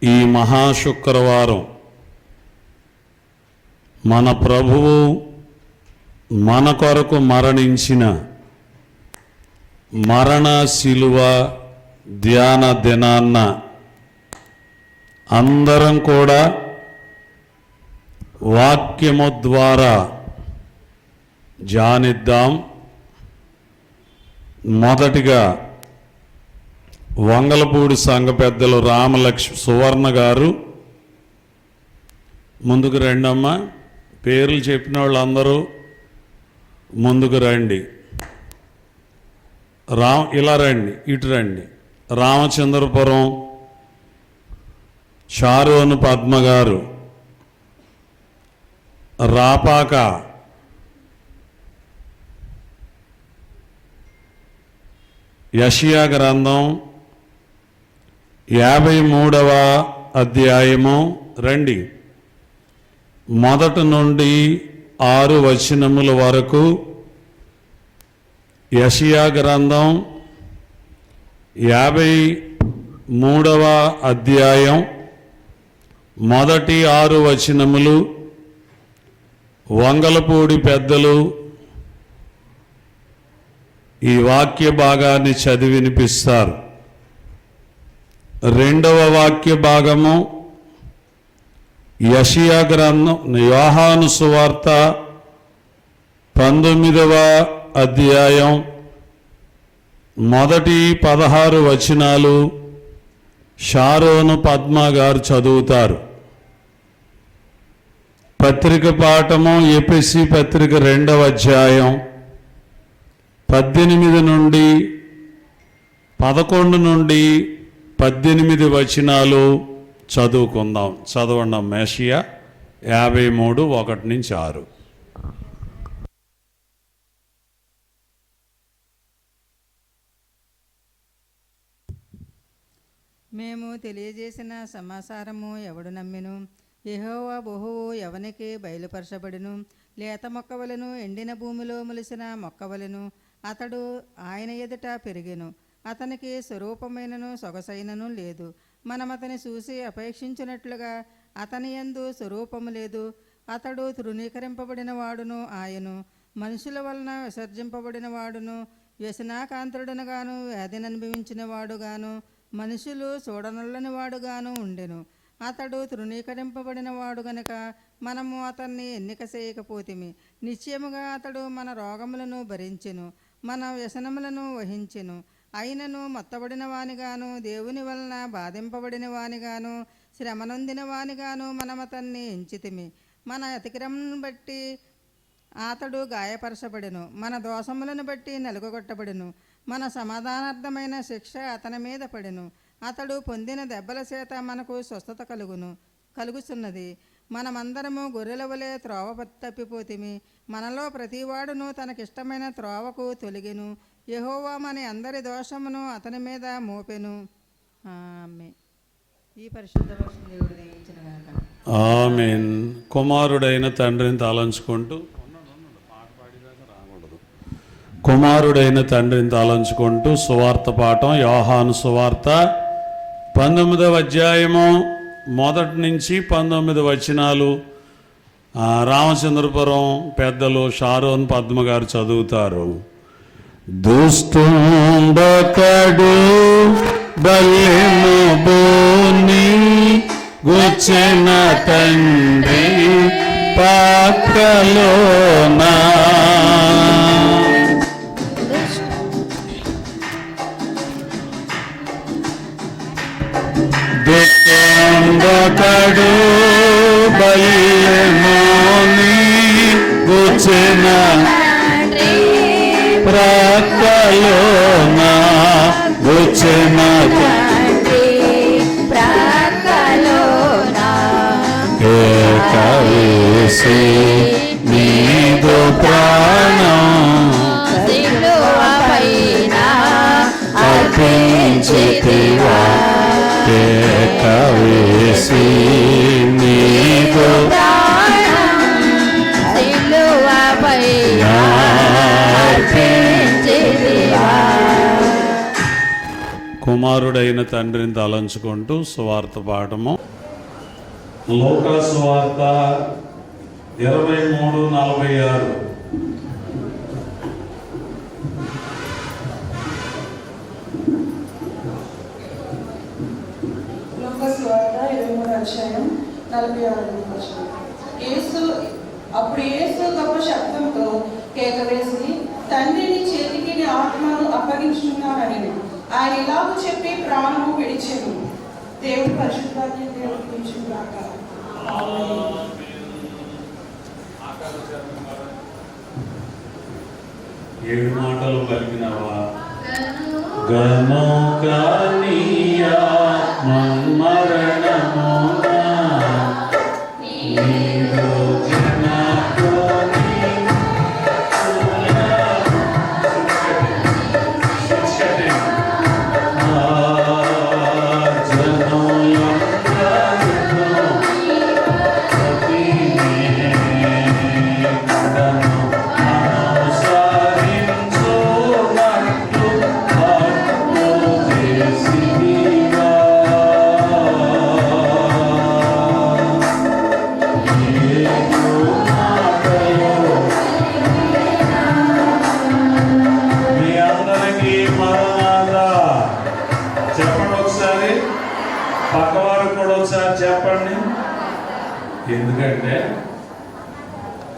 ఈ మహాశుక్రవారం మన ప్రభువు మన కొరకు మరణించిన మరణ శిలువ ధ్యాన దినాన్న అందరం కూడా వాక్యము ద్వారా ధ్యానిద్దాం. మొదటిగా వంగలపూడి సంఘ పెద్దలు రామలక్ష్మి సువర్ణ గారు ముందుకు రండి అమ్మా. పేర్లు చెప్పిన వాళ్ళందరూ ముందుకు రండి. ఇలా రండి, ఇటు రండి. రామచంద్రపురం షారోను పద్మ గారు, రాపాక యెషయా గ్రంథం 53వ అధ్యాయము రండి. 1 నుండి 6 వచనముల వరకు యెషయా గ్రంథం 53వ అధ్యాయం 6 వచనములు వంగలపూడి పెద్దలు ఈ వాక్య భాగాన్ని చదివి వినిపిస్తారు. 2వ వాక్య భాగము యెషయా గ్రంథం యోహాను సువార్త 19వ అధ్యాయం 16 వచనాలు షారోను పద్మ గారు చదువుతారు. పత్రిక పాఠము ఎఫెసీ పత్రిక 2వ అధ్యాయం 18 నుండి 11 నుండి 18 వచనాలు చదువుకుందాం. చదవండి. యెషయా 53 1 నుంచి 6. మేము తెలియజేసిన సమాచారము ఎవడు నమ్మెను? యెహోవా బహువు ఎవనికి బయలుపరచబడును? లేత మొక్కవలను ఎండిన భూమిలో మొలిసిన మొక్కవలను అతడు ఆయన ఎదుట పెరిగెను. అతనికి స్వరూపమైనను సొగసైనను లేదు. మనం అతని చూసి అపేక్షించినట్లుగా అతని యందు స్వరూపము లేదు. అతడు తృణీకరింపబడిన వాడును, ఆయను మనుషుల వలన విసర్జింపబడిన వాడును, వ్యసనాకాంతుడనుగాను వ్యాధిని అనుభవించిన వాడుగాను మనుషులు చూడనల్లని వాడుగాను ఉండెను. అతడు తృణీకరింపబడిన వాడు గనుక మనము అతన్ని ఎన్నిక చేయకపోతిమి. నిశ్చయముగా అతడు మన రోగములను భరించెను, మన వ్యసనములను వహించెను. అయినను మొత్తబడిన వానిగాను దేవుని వలన బాధింపబడిన వానిగాను శ్రమనొందిన వానిగాను మనం అతన్ని ఎంచితిమి. మన అతిక్రమను బట్టి అతడు గాయపరచబడెను, మన దోషములను బట్టి నలుగగొట్టబడెను. మన సమాధానార్థమైన శిక్ష అతని మీద పడెను. అతడు పొందిన దెబ్బల చేత మనకు స్వస్థత కలుగుతున్నది. మనమందరము గొర్రెల వలె త్రోవ తప్పిపోతిమి. మనలో ప్రతివాడును తనకిష్టమైన త్రోవకు తొలగెను. యెహోవా మన అందరి దోషమును అతని మీద మోపెను. ఆమేన్. ఈ పరిశుద్ధ వాక్యం దేవుడు దీవించిన గాక. ఆమేన్. కుమారుడైన తండ్రిని తలంచుకుంటూ సువార్త పాఠం యోహాను సువార్త 19వ అధ్యాయము 1 నుంచి 19 వచనాలు రామచంద్రపురం పెద్దలు షారోన్ పద్మ గారు చదువుతారు. దుస్తుండకడు బల్లెము బోని గుచ్చిన తండ్రి పాత్రలోనా దుస్తుండకడు బల్లెమోని గుచ్చిన ప్రక్కలోన గుచ్చిన ఏకవేసి నీదు ప్రాణం అర్పించితివా. ఏకవేసి నీదు కుమారుడైన తండ్రిని తలంచుకుంటూ సువార్త పాఠము. లూకా సువార్త 23:46. అప్పుడు యేసు గొప్ప శబ్దంతో కేక వేసి, తండ్రిని చేతికి నీ ఆత్మను అప్పగించున్నానని ఆయన ఇలాగ చెప్పి ప్రాణము విడిచెను. దేవుడు పరిశుద్ధాత్మ దేవుడిగాక. 7 మాటలు పలికినవా? గనుక నీ ఆత్మ మరణమునా నీలో పక్కవారు కూడా ఒకసారి చెప్పండి. ఎందుకంటే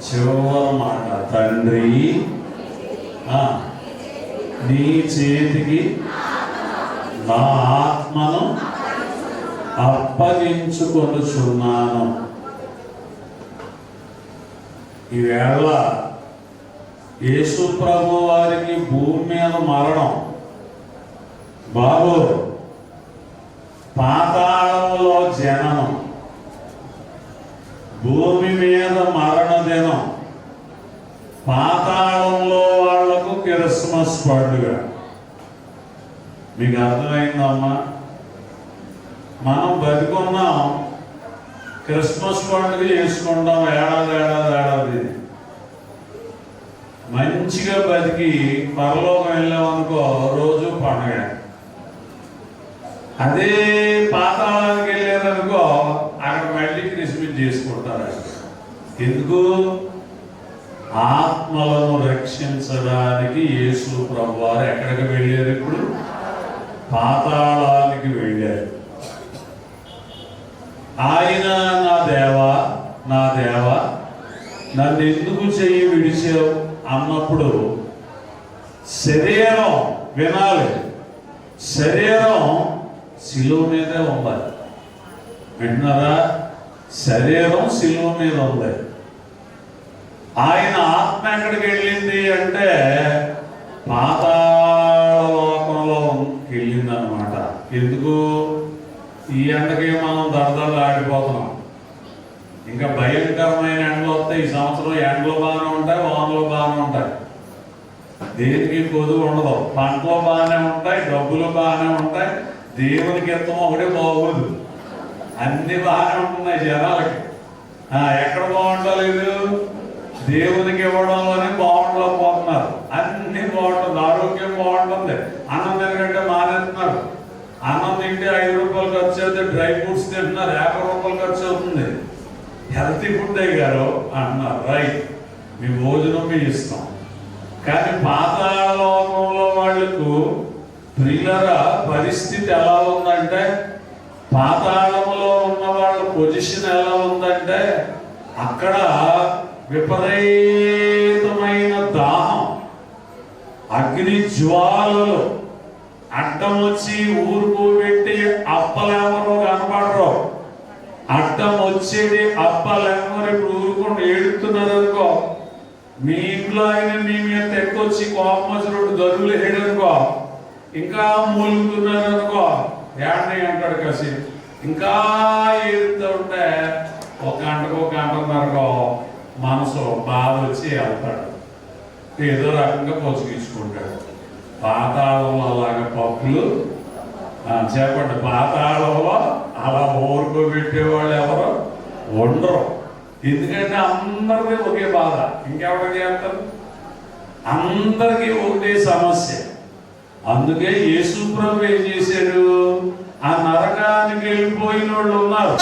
చివరి మాట, తండ్రి నీ చేతికి నా ఆత్మను అప్పగించుకొనుచున్నాను. ఈవేళ యేసు ప్రభు వారికి భూమి మీద మరణం బాబు, పాతాళంలో జననం, భూమి మీద మరణ దినం, పాతాళంలో వాళ్లకు క్రిస్మస్ పండుగ. మీకు అర్థమైందమ్మా? మనం బతికున్నాం, క్రిస్మస్ పండుగ చేసుకుంటాం ఏడాది. మంచిగా బతికి పరలోకం వెళ్ళామనుకో రోజు పండుగ. అదే పాతాళానికి వెళ్ళారనుకో అక్కడ మళ్ళీ క్రిస్మస్ చేసుకుంటారు. ఎందుకు? ఆత్మలను రక్షించడానికి యేసు ప్రభువారు ఎక్కడికి వెళ్ళారు? ఇప్పుడు పాతాళానికి వెళ్ళారు. ఆయన నా దేవా నన్ను ఎందుకు చెయ్యి విడిచావు అన్నప్పుడు శరీరం వినాలి, శరీరం శిలువ మీదే ఉండాలి. వింటున్నారా? శరీరం శిలువ మీద ఉంది. ఆయన ఆత్మ ఎక్కడికి వెళ్ళింది అంటే పాతాళలోకంలో వెళ్ళింది అనమాట. ఎందుకు? ఈ ఎండకి మనం దరదరలు ఆడిపోతున్నాం. ఇంకా భయంకరమైన ఎండలు వస్తాయి. ఈ సంవత్సరం ఎండలు బాగానే ఉంటాయి, వానలు బాగానే ఉంటాయి. దేనికి కొదువు ఉండదు. పంటలు బాగానే ఉంటాయి, డబ్బులు బాగానే ఉంటాయి. దేవునికి ఎంతో ఒకటే బాగోదు. అన్ని బాగానే ఉంటున్నాయి జనాలకి. ఎక్కడ బాగుంటలేదు? దేవునికి ఇవ్వడంలోనే బాగుండలేకపోతున్నారు. అన్ని బాగుంటుంది, ఆరోగ్యం బాగుంటుంది, అన్నం తినకంటే మానేస్తున్నారు. అన్నం తింటే 5 రూపాయలు ఖర్చు అవుతుంది, డ్రై ఫ్రూట్స్ తింటున్నారు 50 రూపాయలు ఖర్చు అవుతుంది. హెల్తీ ఫుడ్ అయ్యారు అంటున్నారు. రైట్, మీ భోజనం మీ ఇస్తాం. కానీ పాతాళలోకంలో వాళ్లకు ప్రియులరా పరిస్థితి ఎలా ఉందంటే, పాతాళంలో ఉన్న వాళ్ళ పొజిషన్ ఎలా ఉందంటే, అక్కడ విపరీతమైన దాహం, అగ్ని జ్వాలలు అడ్డం వచ్చి ఊరుకు పెట్టి అప్పలెవరో కనపడరు. అడ్డం వచ్చేది అప్పలెవరు ఇప్పుడు ఊరుకుండా ఏడుతున్నారు అనుకో, మీ ఇంట్లో అయినా మీ మీద తెక్కొచ్చి కోపం వచ్చి 2 దరువులు వేయడనుకో, ఇంకా మూలుగుతున్నారు అనుకో, ఏడనే అంటాడు కసి. ఇంకా ఏడుతూ ఉంటే 1 గంటకో 1 గంటన్నరకో మనసు బాధ వచ్చి వెళ్తాడు, ఏదో రకంగా పొచ్చుకించుకుంటాడు. పాతాళంలో అలాగే పప్పులు చెప్పండి, పాతాళంలో అలా ఊరుకోబెట్టేవాళ్ళు ఎవరు ఉండరు. ఎందుకంటే అందరికీ ఒకే బాధ. ఇంకెవరికి చేస్తారు? అందరికీ ఒకటే సమస్య. అందుకే యేసు ప్రభు ఏం చేశాడు, ఆ నరకానికి వెళ్ళిపోయిన వాళ్ళు ఉన్నారు.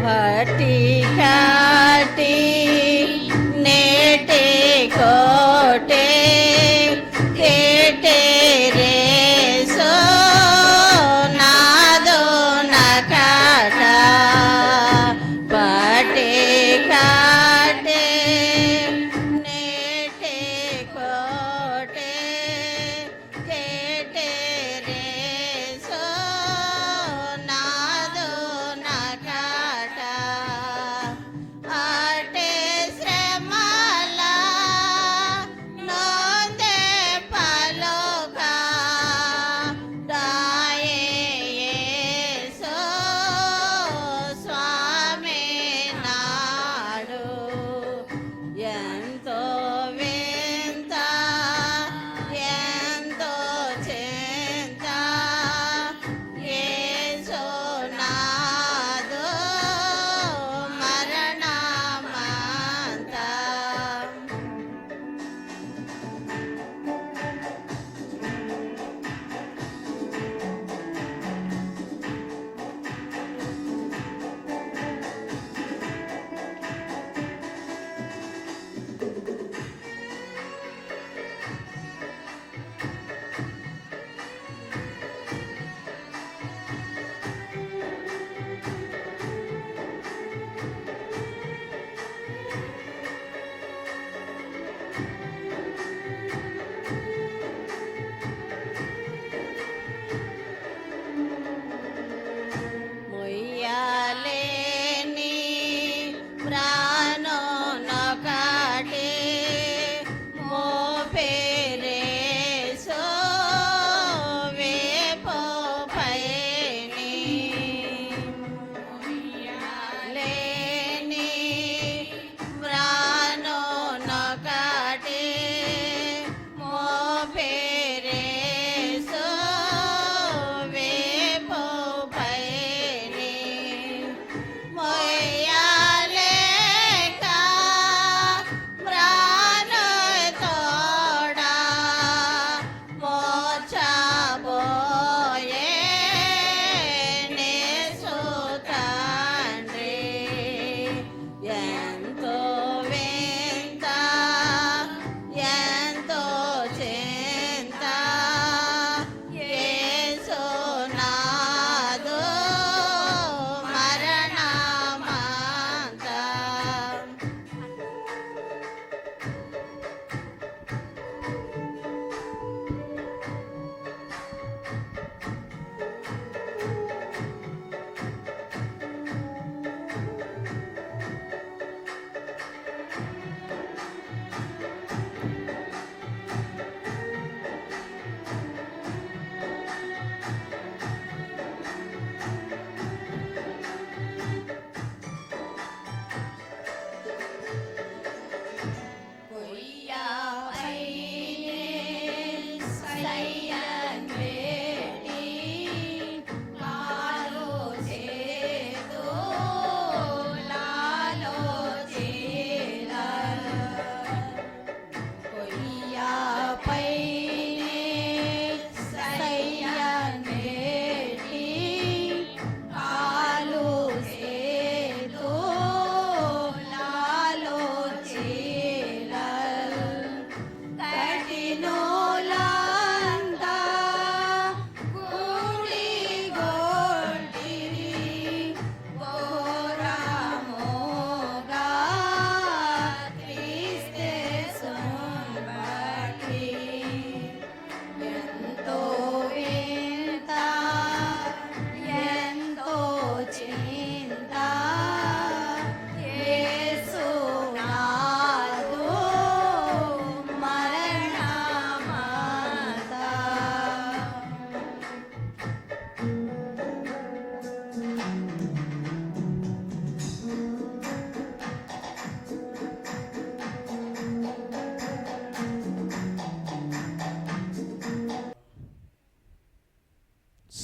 हटी काटी नेटे कोटे केटे रे सो नादो नकाटा पटे काटे नेटे कोटे केटे रे सो नादो नकाटा आटे श्रमला नोंदे पलोका दाये येसो स्वामी नामा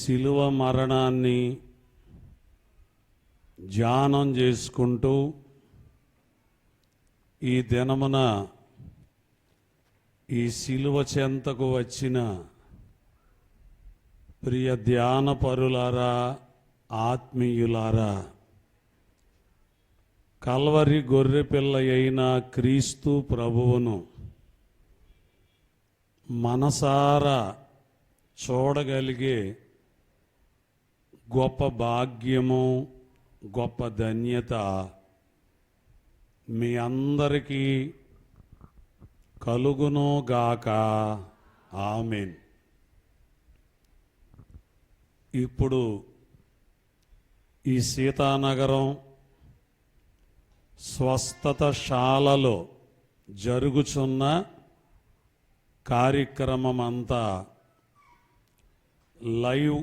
శిలువ మరణాన్ని ధ్యానం చేసుకుంటూ ఈ దినమున ఈ శిలువ చెంతకు వచ్చిన ప్రియ ధ్యాన పరులారా, ఆత్మీయులారా, కల్వరి గొర్రెపిల్ల అయిన క్రీస్తు ప్రభువును మనసారా చూడగలిగే గొప్ప భాగ్యము, గొప్ప ధన్యత మీ అందరికీ కలుగును గాక. ఆమేన్. ఇప్పుడు ఈ సీతానగరం స్వస్థతశాలలో జరుగుచున్న కార్యక్రమం అంతా లైవ్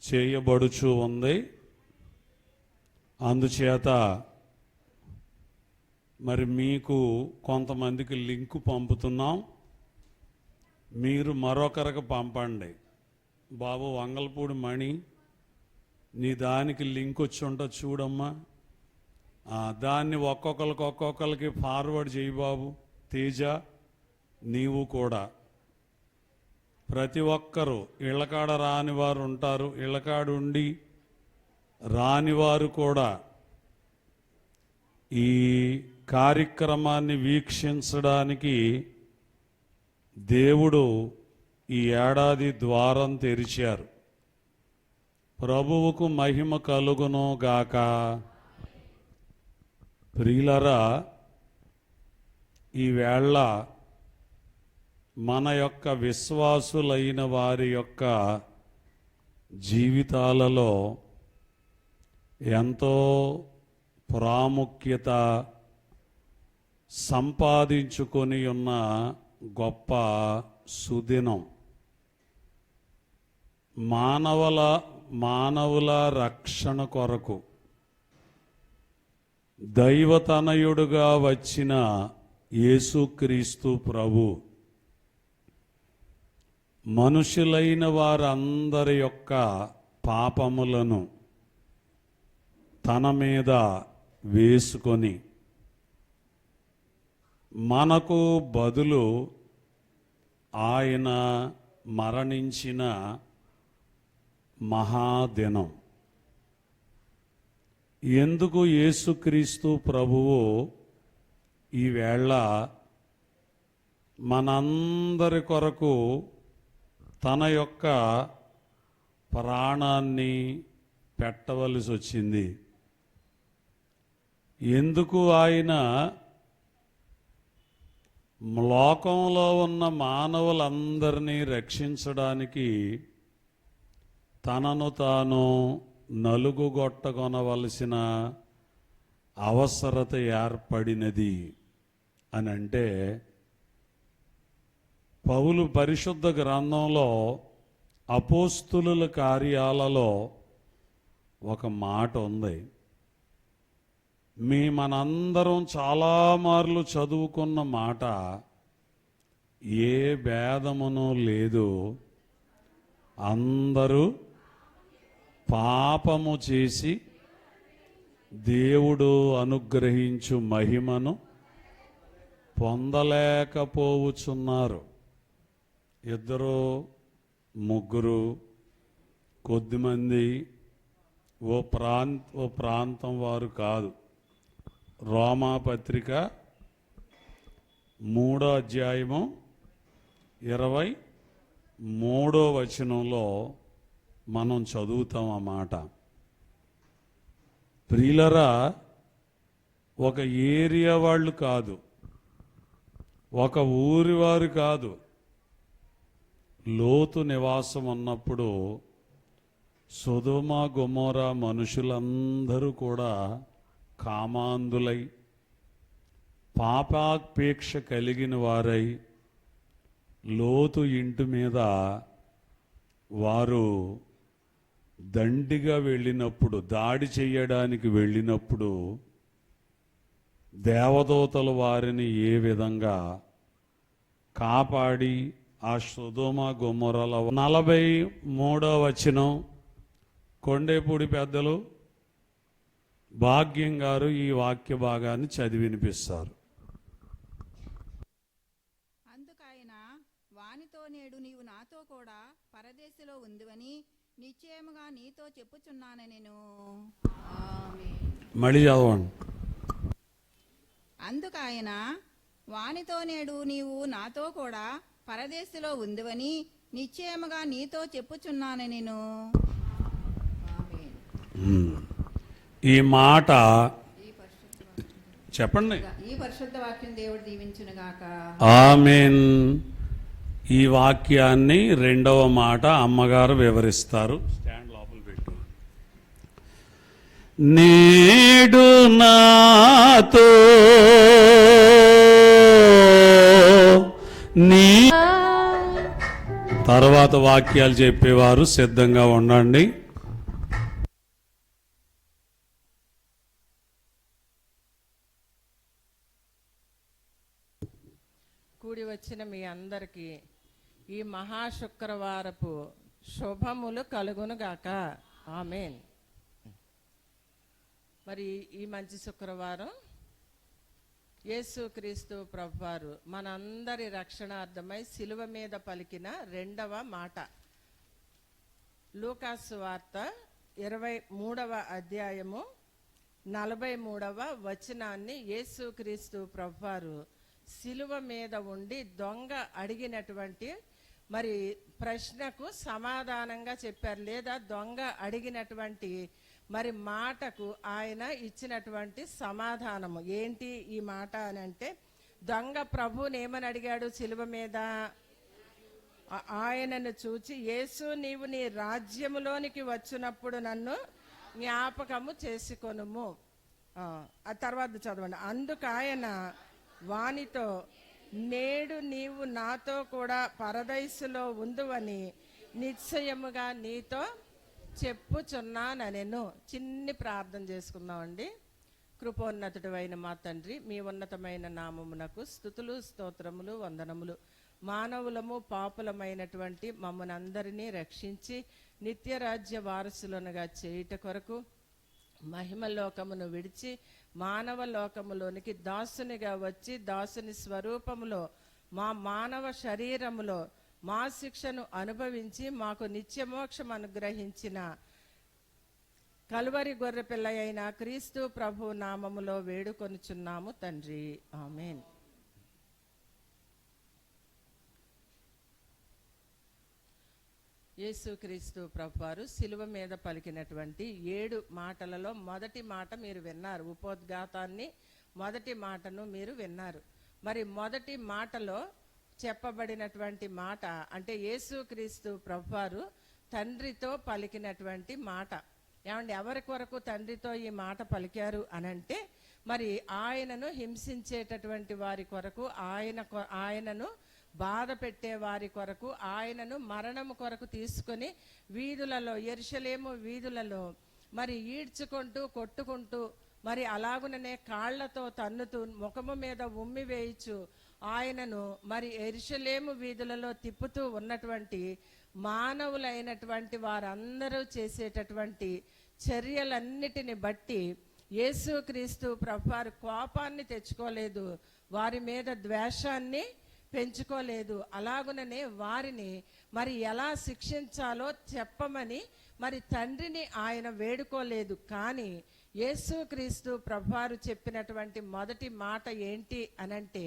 చేయబడుచు ఉంది. అందుచేత మరి మీకు కొంతమందికి లింకు పంపుతున్నాం, మీరు మరొకరికి పంపండి. బాబు వంగల్పూడి మణి, నీ దానికి లింక్ వచ్చి ఉంటుంది చూడమ్మా, దాన్ని ఒక్కొక్కరికి ఫార్వర్డ్ చేయి బాబు. తేజ, నీవు కూడా. ప్రతి ఒక్కరూ ఇళ్ళకాడ రాని వారు ఉంటారు, ఇళ్ళకాడు ఉండి రానివారు కూడా ఈ కార్యక్రమాన్ని వీక్షించడానికి దేవుడు ఈ ఏడాది ద్వారం తెరిచారు. ప్రభువుకు మహిమ కలుగును గాక. ప్రియులరా, ఈవేళ మన యొక్క విశ్వాసులైన వారి యొక్క జీవితాలలో ఎంతో ప్రాముఖ్యత సంపాదించుకొని ఉన్న గొప్ప సుదినం. మానవుల రక్షణ కొరకు దైవతనయుడుగా వచ్చిన యేసుక్రీస్తు ప్రభు మనుషులైన వారందరి యొక్క పాపములను తన మీద వేసుకొని మనకు బదులు ఆయన మరణించిన మహాదినం. ఎందుకు యేసుక్రీస్తు ప్రభువు ఈవేళ మనందరి కొరకు తన యొక్క ప్రాణాన్ని పెట్టవలసి వచ్చింది? ఎందుకు ఆయన లోకంలో ఉన్న మానవులందరినీ రక్షించడానికి తనను తాను నలుగుగొట్టగొనవలసిన అవసరత ఏర్పడినది అని అంటే, పౌలు పరిశుద్ధ గ్రంథంలో అపోస్తులుల కార్యాలలో ఒక మాట ఉంది. మనందరం చాలా మార్లు చదువుకున్న మాట, ఏ భేదమును లేదు, అందరూ పాపము చేసి దేవుడు అనుగ్రహించు మహిమను పొందలేకపోవచ్చున్నారు. ఇద్దరు ముగ్గురు కొద్దిమంది ఓ ప్రాంతం వారు కాదు. రోమాపత్రిక 3వ అధ్యాయము 23వ వచనంలో మనం చదువుతాం ఆ మాట. ప్రియులరా, ఒక ఏరియా వాళ్ళు కాదు, ఒక ఊరి వారు కాదు. లోతు నివాసం ఉన్నప్పుడు సొదొమ గొమొరా మనుషులందరూ కూడా కామాంధులై, పాపాపేక్ష కలిగిన వారై లోతు ఇంటి మీద వారు దండిగా వెళ్ళినప్పుడు, దాడి చేయడానికి వెళ్ళినప్పుడు దేవదూతలు వారిని ఏ విధంగా కాపాడి ఆ సొదొమ గొమొరాల 43వ వచనం కొండేపూడి పెద్దలు భాగ్యం గారు ఈ వాక్య భాగాన్ని చదివి వినిపిస్తారు. అందుకైన వానితో నేడు నీవు నాతో కూడా పరదేశిలో ఉందివని నిశ్చయముగా నీతో చెప్పుచున్నాను నేను. మళ్ళీ చదవండి. అందుకైన వానితో నేడు నీవు నాతో కూడా పరదేశిలో ఉందివని నిశ్చయముగా నీతో చెప్పుచున్నాను నేను. ఈ మాట చెప్పండి. ఈ పరిశుద్ధ వాక్యం దేవుడు దీవించునుగాక. ఆమేన్. ఈ వాక్యాన్ని రెండవ మాట అమ్మగారు వివరిస్తారు. స్టాండ్ లోపల పెట్టు. నేడు నాతో నీ తర్వాత వాక్యాలు చెప్పేవారు సిద్ధంగా ఉండండి. కూడి వచ్చిన మీ అందరికీ ఈ మహాశుక్రవారపు శుభములు కలుగునుగాక. ఆమేన్. మరి ఈ మంచి శుక్రవారం యేసుక్రీస్తు ప్రభువారు మనందరి రక్షణార్థమై శిలువ మీద పలికిన రెండవ మాట. లూకాసు వార్త 23వ అధ్యాయము 43వ వచనాన్ని యేసుక్రీస్తు ప్రభువారు శిలువ మీద ఉండి దొంగ అడిగినటువంటి మరి ప్రశ్నకు సమాధానంగా చెప్పారు, లేదా దొంగ అడిగినటువంటి మరి మాటకు ఆయన ఇచ్చినటువంటి సమాధానము ఏంటి ఈ మాట అని అంటే, దొంగ ప్రభువుని ఏమని అడిగాడు శిలువ మీద? ఆయనను చూచి, యేసు నీవు నీ రాజ్యములోనికి వచ్చినప్పుడు నన్ను జ్ఞాపకము చేసుకొనుము. ఆ తర్వాత చదవండి. అందుకు ఆయన వానితో, నేడు నీవు నాతో కూడా పరదైసులో ఉందువని నిశ్చయముగా నీతో చెప్పుచున్నానెను. చిన్ని ప్రార్థన చేసుకుందామండి. కృపోన్నతుడు అయిన మా తండ్రి, మీ ఉన్నతమైన నామమునకు స్తుతులు స్తోత్రములు వందనములు. మానవులము పాపులమైనటువంటి మమ్మల్ని అందరినీ రక్షించి నిత్యరాజ్య వారసులనుగా చేయుట కొరకు మహిమలోకమును విడిచి మానవ లోకములోనికి దాసునిగా వచ్చి దాసుని స్వరూపములో మా మానవ శరీరములో మా శిక్షను అనుభవించి మాకు నిత్యమోక్షం అనుగ్రహించిన కల్వరి గొర్రెపిల్ల అయిన క్రీస్తు ప్రభు నామములో వేడుకొనుచున్నాము తండ్రి. ఆమేన్. యేసుక్రీస్తు ప్రభువారు శిలువ మీద పలికినటువంటి 7 మాటలలో మొదటి మాట మీరు విన్నారు. ఉపోద్ఘాతాన్ని మొదటి మాటను మీరు విన్నారు. మరి మొదటి మాటలో చెప్పబడినటువంటి మాట అంటే యేసుక్రీస్తు ప్రభువారు తండ్రితో పలికినటువంటి మాట. ఏమండి, ఎవరి కొరకు తండ్రితో ఈ మాట పలికారు అనంటే, మరి ఆయనను హింసించేటటువంటి వారి కొరకు, ఆయనను బాధ పెట్టే వారి కొరకు, ఆయనను మరణము కొరకు తీసుకొని వీధులలో, యెరూషలేము వీధులలో మరి ఈడ్చుకుంటూ కొట్టుకుంటూ మరి అలాగుననే కాళ్లతో తన్నుతూ ముఖము మీద ఉమ్మి వేయిచు ఆయనను మరి యెరూషలేము వీధులలో తిప్పుతూ ఉన్నటువంటి మానవులైనటువంటి వారందరూ చేసేటటువంటి చర్యలన్నిటిని బట్టి యేసుక్రీస్తు ప్రభువారు కోపాన్ని తెచ్చుకోలేదు, వారి మీద ద్వేషాన్ని పెంచుకోలేదు. అలాగుననే వారిని మరి ఎలా శిక్షించాలో చెప్పమని మరి తండ్రిని ఆయన వేడుకోలేదు. కానీ యేసుక్రీస్తు ప్రభువారు చెప్పినటువంటి మొదటి మాట ఏంటి అనంటే,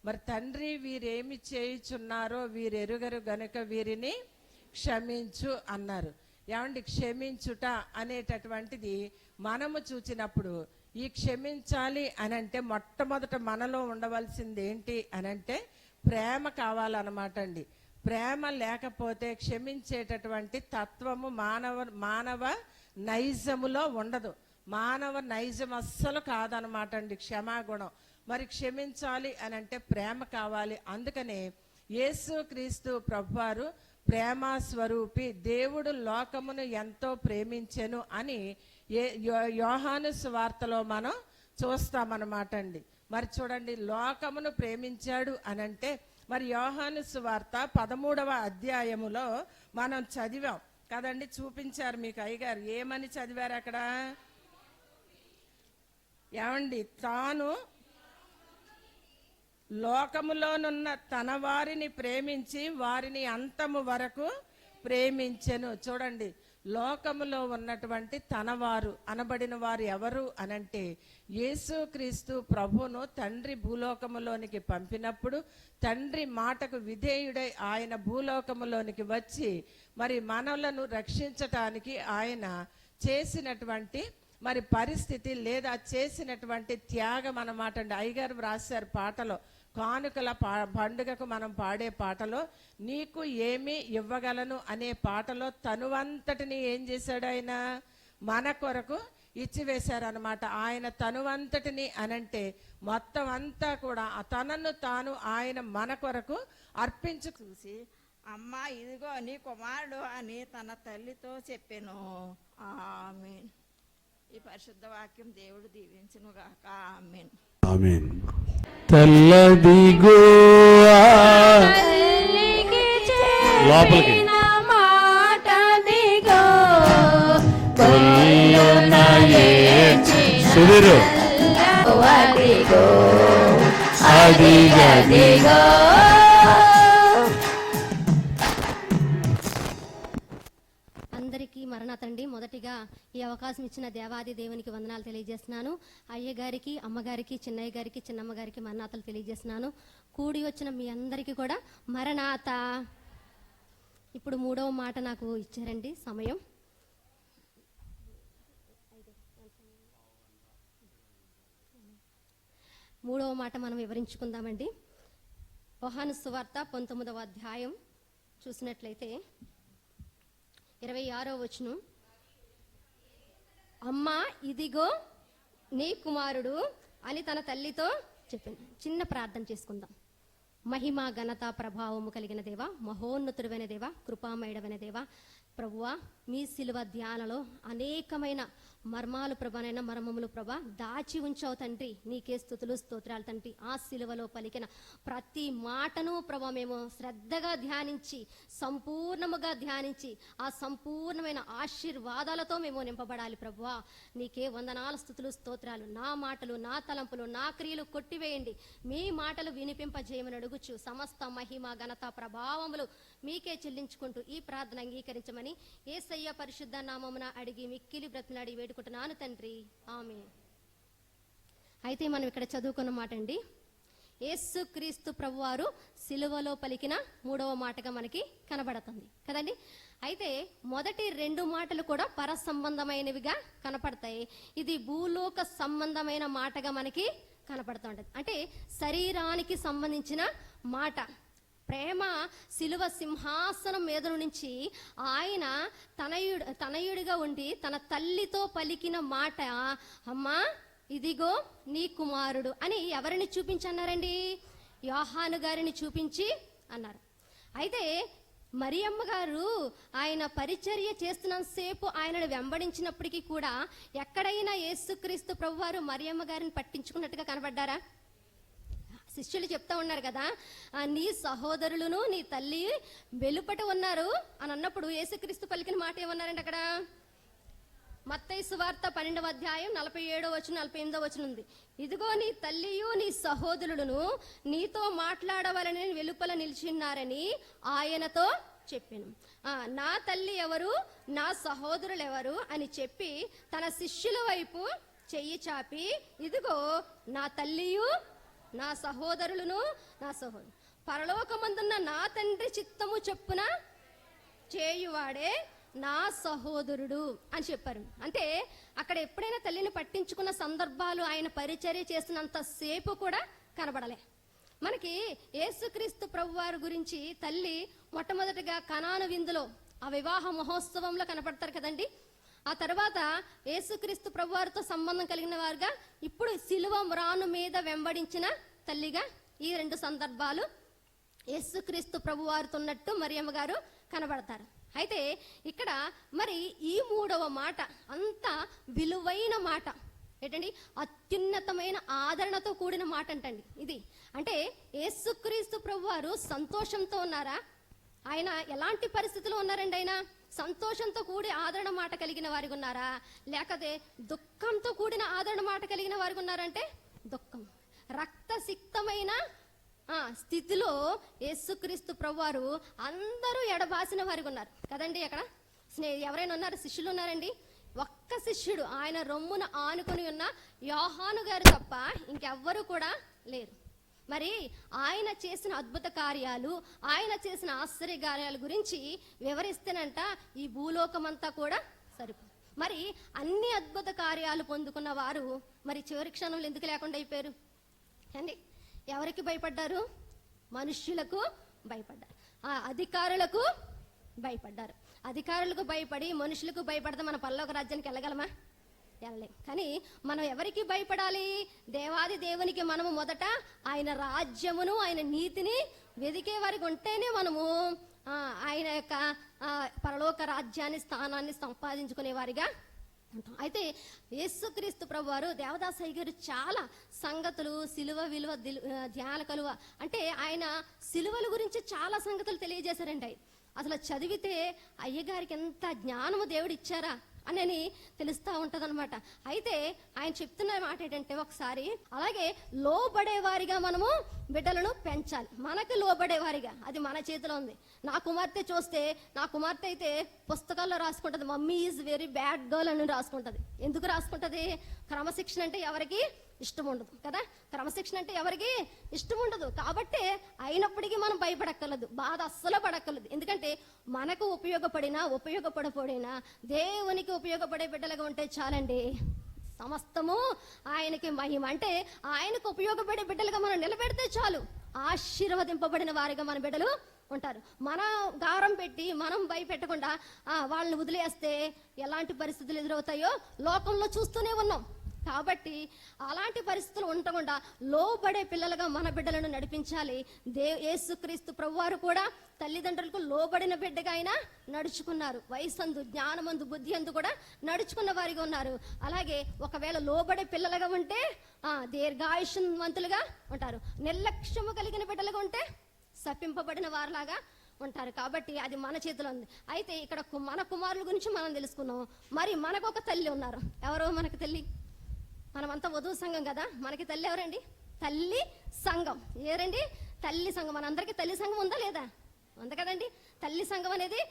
మరి తండ్రి వీరేమి చేయుచున్నారో వీరెరుగరు గనుక వీరిని క్షమించు అన్నారు. ఏమండి, క్షమించుట అనేటటువంటిది మనము చూచినప్పుడు ఈ క్షమించాలి అనంటే మొట్టమొదట మనలో ఉండవలసింది ఏంటి అనంటే ప్రేమ కావాలన్నమాట అండి. ప్రేమ లేకపోతే క్షమించేటటువంటి తత్వము మానవ నైజములో ఉండదు. మానవ నైజం అస్సలు కాదనమాట అండి క్షమాగుణం. మరి క్షమించాలి అనంటే ప్రేమ కావాలి. అందుకనే యేసుక్రీస్తు ప్రభువారు ప్రేమ స్వరూపి, దేవుడు లోకమును ఎంతో ప్రేమించెను అని యోహాను సువార్తలో మనం చూస్తామన్నమాట అండి. మరి చూడండి, లోకమును ప్రేమించాడు అనంటే మరి యోహాను సువార్త 13వ అధ్యాయములో మనం చదివాం. కదండి, చూపించారు మీకు అయ్యగారు. ఏమని చదివారు అక్కడ? ఏమండి, తాను లోకములోనున్న తన వారిని ప్రేమించి వారిని అంతము వరకు ప్రేమించెను. చూడండి, లోకములో ఉన్నటువంటి తనవారు అనబడిన వారు ఎవరు అనంటే యేసుక్రీస్తు ప్రభువును తండ్రి భూలోకములోనికి పంపినప్పుడు తండ్రి మాటకు విధేయుడై ఆయన భూలోకములోనికి వచ్చి మరి మనలను రక్షించటానికి ఆయన చేసినటువంటి మరి పరిస్థితి లేదా చేసినటువంటి త్యాగం అన్నమాట అండి. అయ్యగారు రాశారు పాటలో, కానుకల పండుగకు మనం పాడే పాటలో, నీకు ఏమి ఇవ్వగలను అనే పాటలో తనువంతటిని ఏం చేశాడు ఆయన? మన కొరకు ఇచ్చివేశారనమాట. ఆయన తనువంతటిని అనంటే మొత్తం అంతా కూడా తనను తాను ఆయన మన కొరకు అర్పించు. చూసి అమ్మా ఇదిగో నీ కుమారుడు అని తన తల్లితో చెప్పాను. ఆమేన్. ఈ పరిశుద్ధ వాక్యం దేవుడు దీవించును గాక. ఆమేన్. ఆమేన్. తెల్లదిగో లోపలికి మాట దిగో సుధీరు అదిగో అదిగదిగో. అందరికీ మరణాతండి. మొదటిగా ఈ అవకాశం ఇచ్చిన దేవాది దేవునికి వందనాలు తెలియజేస్తున్నాను. అయ్య గారికి, అమ్మగారికి, చిన్నయ్య గారికి, చిన్నమ్మ గారికి మరణాతలు తెలియజేస్తున్నాను. కూడి వచ్చిన మీ అందరికీ కూడా మరణాత. ఇప్పుడు 3వ మాట నాకు ఇచ్చారండి సమయం. మూడవ మాట మనం వివరించుకుందామండి. యోహాను సువార్త 19వ అధ్యాయం చూసినట్లయితే 26వ వచనం, అమ్మా ఇదిగో నీ కుమారుడు అని తన తల్లితో చెప్పింది. చిన్న ప్రార్థన చేసుకుందాం. మహిమ ఘనత ప్రభావము కలిగిన దేవ, మహోన్నతుడైన దేవ, కృపామయుడమైన దేవ, ప్రభువా మీ శిలువ ధ్యానలో అనేకమైన మర్మాలు ప్రభానైనా మర్మములు ప్రభా దాచి ఉంచావు తండ్రి. నీకే స్తుతులు స్తోత్రాలు తండ్రి. ఆ శిలువలో పలికిన ప్రతి మాటను ప్రభా మేము శ్రద్ధగా ధ్యానించి సంపూర్ణముగా ధ్యానించి ఆ సంపూర్ణమైన ఆశీర్వాదాలతో మేము నింపబడాలి ప్రభువా. నీకే వందనాల స్తుతులు స్తోత్రాలు. నా మాటలు, నా తలంపులు, నా క్రియలు కొట్టివేయండి. మీ మాటలు వినిపింపజేయమని అడుగుచు సమస్త మహిమ ఘనత ప్రభావములు మీకే చెల్లించుకుంటూ ఈ ప్రార్థన అంగీకరించమని యేసయ్య పరిశుద్ధ నామమున అడిగి మిక్కిలి బ్రతిమలాడి వేడుకుంటున్నాను తండ్రి. ఆమేన్. అయితే మనం ఇక్కడ చదువుకున్న మాట అండి, యేసుక్రీస్తు ప్రభువారు సిలువలో పలికిన 3వ మాటగా మనకి కనబడుతుంది కదండి. అయితే మొదటి 2 మాటలు కూడా పర సంబంధమైనవిగా కనపడతాయి. ఇది భూలోక సంబంధమైన మాటగా మనకి కనపడుతుంటది. అంటే శరీరానికి సంబంధించిన మాట. ప్రేమ శిలువ సింహాసనం మీద నుంచి ఆయన తనయుడిగా ఉండి తన తల్లితో పలికిన మాట, అమ్మా ఇదిగో నీ కుమారుడు అని ఎవరిని చూపించన్నారండి? యోహాను గారిని చూపించి అన్నారు. అయితే మరియమ్మ గారు ఆయన పరిచర్య చేస్తున్నంతసేపు ఆయనను వెంబడించినప్పటికీ కూడా ఎక్కడైనా యేసుక్రీస్తు ప్రభువారు మరియమ్మ గారిని పట్టించుకున్నట్టుగా కనబడ్డారా? శిష్యులు చెప్తా ఉన్నారు కదా, నీ సహోదరులను నీ తల్లి వెలుపట ఉన్నారు అని అన్నప్పుడు యేసుక్రీస్తు పలికిన మాట ఏమన్నారండి అక్కడ? మత్తయి సువార్త 12వ అధ్యాయం 47వ వచనం 48వ వచనం ఉంది. ఇదిగో నీ తల్లియు నీ సహోదరులను నీతో మాట్లాడవలని వెలుపల నిలిచిన్నారని ఆయనతో చెప్పాను. నా తల్లి ఎవరు, నా సహోదరులు ఎవరు అని చెప్పి తన శిష్యుల వైపు చెయ్యి చాపి, ఇదిగో నా తల్లియు నా సహోదరులను, నా సహోదరు పరలోకమందున్న నా తండ్రి చిత్తము చొప్పున చేయువాడే నా సహోదరుడు అని చెప్పారు. అంటే అక్కడ ఎప్పుడైనా తల్లిని పట్టించుకున్న సందర్భాలు ఆయన పరిచర్య చేసినంత సేపు కూడా కనబడలే. మనకి యేసుక్రీస్తు ప్రభువారి గురించి తల్లి మొట్టమొదటిగా కనాను విందులో ఆ వివాహ మహోత్సవంలో కనపడతారు కదండి. ఆ తర్వాత యేసుక్రీస్తు ప్రభువారితో సంబంధం కలిగిన వారుగా ఇప్పుడు సిలువ మ్రాను మీద వెంబడించిన తల్లిగా ఈ 2 సందర్భాలు యేసుక్రీస్తు ప్రభువారితో ఉన్నట్టు మరియమ్మ గారు కనబడతారు. అయితే ఇక్కడ మరి ఈ 3వ మాట అంత విలువైన మాట ఏంటండి? అత్యున్నతమైన ఆదరణతో కూడిన మాట అంటండి ఇది. అంటే యేసుక్రీస్తు ప్రభువారు సంతోషంతో ఉన్నారా? ఆయన ఎలాంటి పరిస్థితిలో ఉన్నారండి? ఆయన సంతోషంతో కూడి ఆదరణ మాట కలిగిన వారికి ఉన్నారా, లేకపోతే దుఃఖంతో కూడిన ఆదరణ మాట కలిగిన వారికి ఉన్నారంటే దుఃఖం. రక్తసిక్తమైన స్థితిలో యేసుక్రీస్తు ప్రభువారు అందరూ ఎడబాసిన వారికి ఉన్నారు కదండి. అక్కడ ఎవరైనా ఉన్నారు? శిష్యులు ఉన్నారండి. ఒక్క శిష్యుడు, ఆయన రొమ్మున ఆనుకొని ఉన్న యోహాను గారు తప్ప ఇంకెవ్వరూ కూడా లేరు. మరి ఆయన చేసిన అద్భుత కార్యాలు, ఆయన చేసిన ఆశ్చర్య కార్యాల గురించి వివరిస్తేనంట ఈ భూలోకమంతా కూడా సరిపోదు. మరి అన్ని అద్భుత కార్యాలు పొందుకున్న వారు మరి చివరి క్షణంలో ఎందుకు లేకుండా అయిపోయారు అండి? ఎవరికి భయపడ్డారు? మనుష్యులకు భయపడ్డారు, అధికారులకు భయపడ్డారు. అధికారులకు భయపడి మనుషులకు భయపడితే మన పరలోక రాజ్యానికి వెళ్ళగలమా? వెళ్ళలేం. కానీ మనం ఎవరికి భయపడాలి? దేవాది దేవునికి మనము మొదట ఆయన రాజ్యమును ఆయన నీతిని వెదికే వారికి ఉంటేనే మనము ఆయన యొక్క పరలోక రాజ్యాన్ని స్థానాన్ని సంపాదించుకునే వారిగా ఉంటాం. అయితే యేసుక్రీస్తు ప్రభువారు దేవదాసయ్య గారు చాలా సంగతులు సిలువ విలువ ధ్యాన కలువ అంటే ఆయన సిలువల గురించి చాలా సంగతులు తెలియజేశారండి. అసలు చదివితే అయ్యగారికి ఎంత జ్ఞానము దేవుడు ఇచ్చారా అని తెలుస్తూ ఉంటుంది అనమాట. అయితే ఆయన చెప్తున్న మాట ఏంటంటే, ఒకసారి అలాగే లోబడేవారిగా మనము బిడ్డలను పెంచాలి. మనకు లోబడేవారిగా, అది మన చేతిలో ఉంది. నా కుమార్తె చూస్తే, నా కుమార్తె అయితే పుస్తకాల్లో రాసుకుంటుంది, mummy is very bad girl అని రాసుకుంటుంది. ఎందుకు రాసుకుంటుంది? క్రమశిక్షణ అంటే ఎవరికి ఇష్టం ఉండదు కదా. క్రమశిక్షణ అంటే ఎవరికి ఇష్టం ఉండదు. కాబట్టి అయినప్పటికీ మనం భయపడక్కర్లేదు, బాధ అస్సలు పడక్కర్లేదు. ఎందుకంటే మనకు ఉపయోగపడపోయినా దేవునికి ఉపయోగపడే బిడ్డలుగా ఉంటే చాలండి, సమస్తము ఆయనకి మహిమ. అంటే ఆయనకు ఉపయోగపడే బిడ్డలుగా మనం నిలబెడితే చాలు, ఆశీర్వదింపబడిన వారిగా మన బిడ్డలు ఉంటారు. మన గారం పెట్టి మనం భయపెట్టకుండా వాళ్ళని వదిలేస్తే ఎలాంటి పరిస్థితులు ఎదురవుతాయో లోకంలో చూస్తూనే ఉన్నాం. కాబట్టి అలాంటి పరిస్థితులు ఉండకుండా లోబడే పిల్లలుగా మన బిడ్డలను నడిపించాలి. యేసుక్రీస్తు ప్రభువారు కూడా తల్లిదండ్రులకు లోబడిన బిడ్డగా ఆయన నడుచుకున్నారు. వయసందు, జ్ఞానమందు, బుద్ధి అందు కూడా నడుచుకున్న వారిగా ఉన్నారు. అలాగే ఒకవేళ లోబడే పిల్లలుగా ఉంటే దీర్ఘాయుష్మంతులుగా ఉంటారు. నిర్లక్ష్యము కలిగిన బిడ్డలుగా ఉంటే శపింపబడిన వారిలాగా ఉంటారు. కాబట్టి అది మన చేతిలో ఉంది. అయితే ఇక్కడ మన కుమారుల గురించి మనం తెలుసుకున్నాం. మరి మనకు ఒక తల్లి ఉన్నారు. ఎవరో మనకు తల్లి? మనమంతా వధువు సంఘం కదా. మనకి తల్లి ఎవరండి? తల్లి సంఘం. ఎవరండి? తల్లి సంఘం. మనందరికీ తల్లి సంఘం ఉందా లేదా? ఉంది కదండి. తల్లి సంఘం అనేది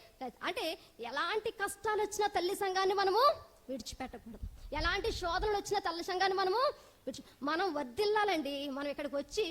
అంటే ఎలాంటి కష్టాలు వచ్చినా తల్లి సంఘాన్ని మనము విడిచిపెట్టకూడదు. ఎలాంటి శోధనలు వచ్చినా తల్లి సంఘాన్ని మనము మనం వర్ధిల్లాలండి. మనం ఇక్కడికి వచ్చి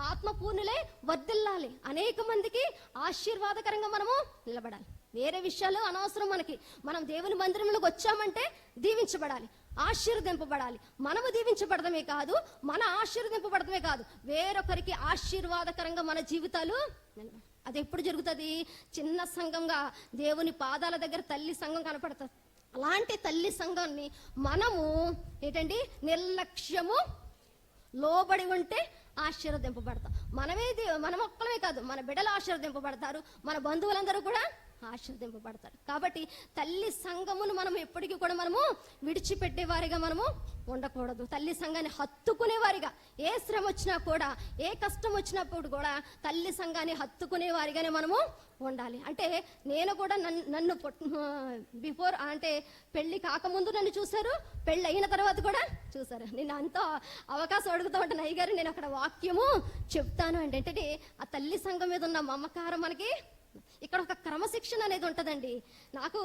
ఆత్మపూర్ణులే వర్ధిల్లాలి. అనేక మందికి ఆశీర్వాదకరంగా మనము నిలబడాలి. వేరే విషయాలు అనవసరం మనకి. మనం దేవుని మందిరంలోకి వచ్చామంటే దీవించబడాలి, ఆశీర్వదింపబడాలి. మనము దీవించబడమే కాదు, మన ఆశీర్వదింపబడమే కాదు, వేరొకరికి ఆశీర్వాదకరంగా మన జీవితాలు నిలబడాలి. అది ఎప్పుడు జరుగుతుంది? చిన్న సంఘంగా దేవుని పాదాల దగ్గర తల్లి సంఘం కనపడుతుంది. అలాంటి తల్లి సంఘాన్ని మనము ఏంటండి నిర్లక్ష్యము లోబడి ఉంటే ఆశీర్వదింపబడతాం. మన ఒక్కలమే కాదు, మన బిడ్డలు ఆశీర్వదింపబడతారు, మన బంధువులందరూ కూడా ఆశీర్వదింపబడతారు. కాబట్టి తల్లి సంఘమును మనం ఎప్పటికీ కూడా మనము విడిచిపెట్టే వారిగా మనము ఉండకూడదు. తల్లి సంఘాన్ని హత్తుకునే వారిగా, ఏ శ్రమ వచ్చినా కూడా, ఏ కష్టం వచ్చినప్పుడు కూడా తల్లి సంఘాన్ని హత్తుకునే వారిగానే మనము ఉండాలి. అంటే నేను కూడా నన్ను బిఫోర్ అంటే పెళ్లి కాకముందు నన్ను చూశారు, పెళ్ళి అయిన తర్వాత కూడా చూశారు. నేను అంతా అవకాశం అడుగుతూ ఉంటాను, అయ్య గారు నేను అక్కడ వాక్యము చెప్తాను అంటే. ఏంటంటే ఆ తల్లి సంఘం మీద ఉన్న మమకారం మనకి ఇక్కడ ఒక క్రమశిక్షణ అనేది ఉంటుందండి. నాకు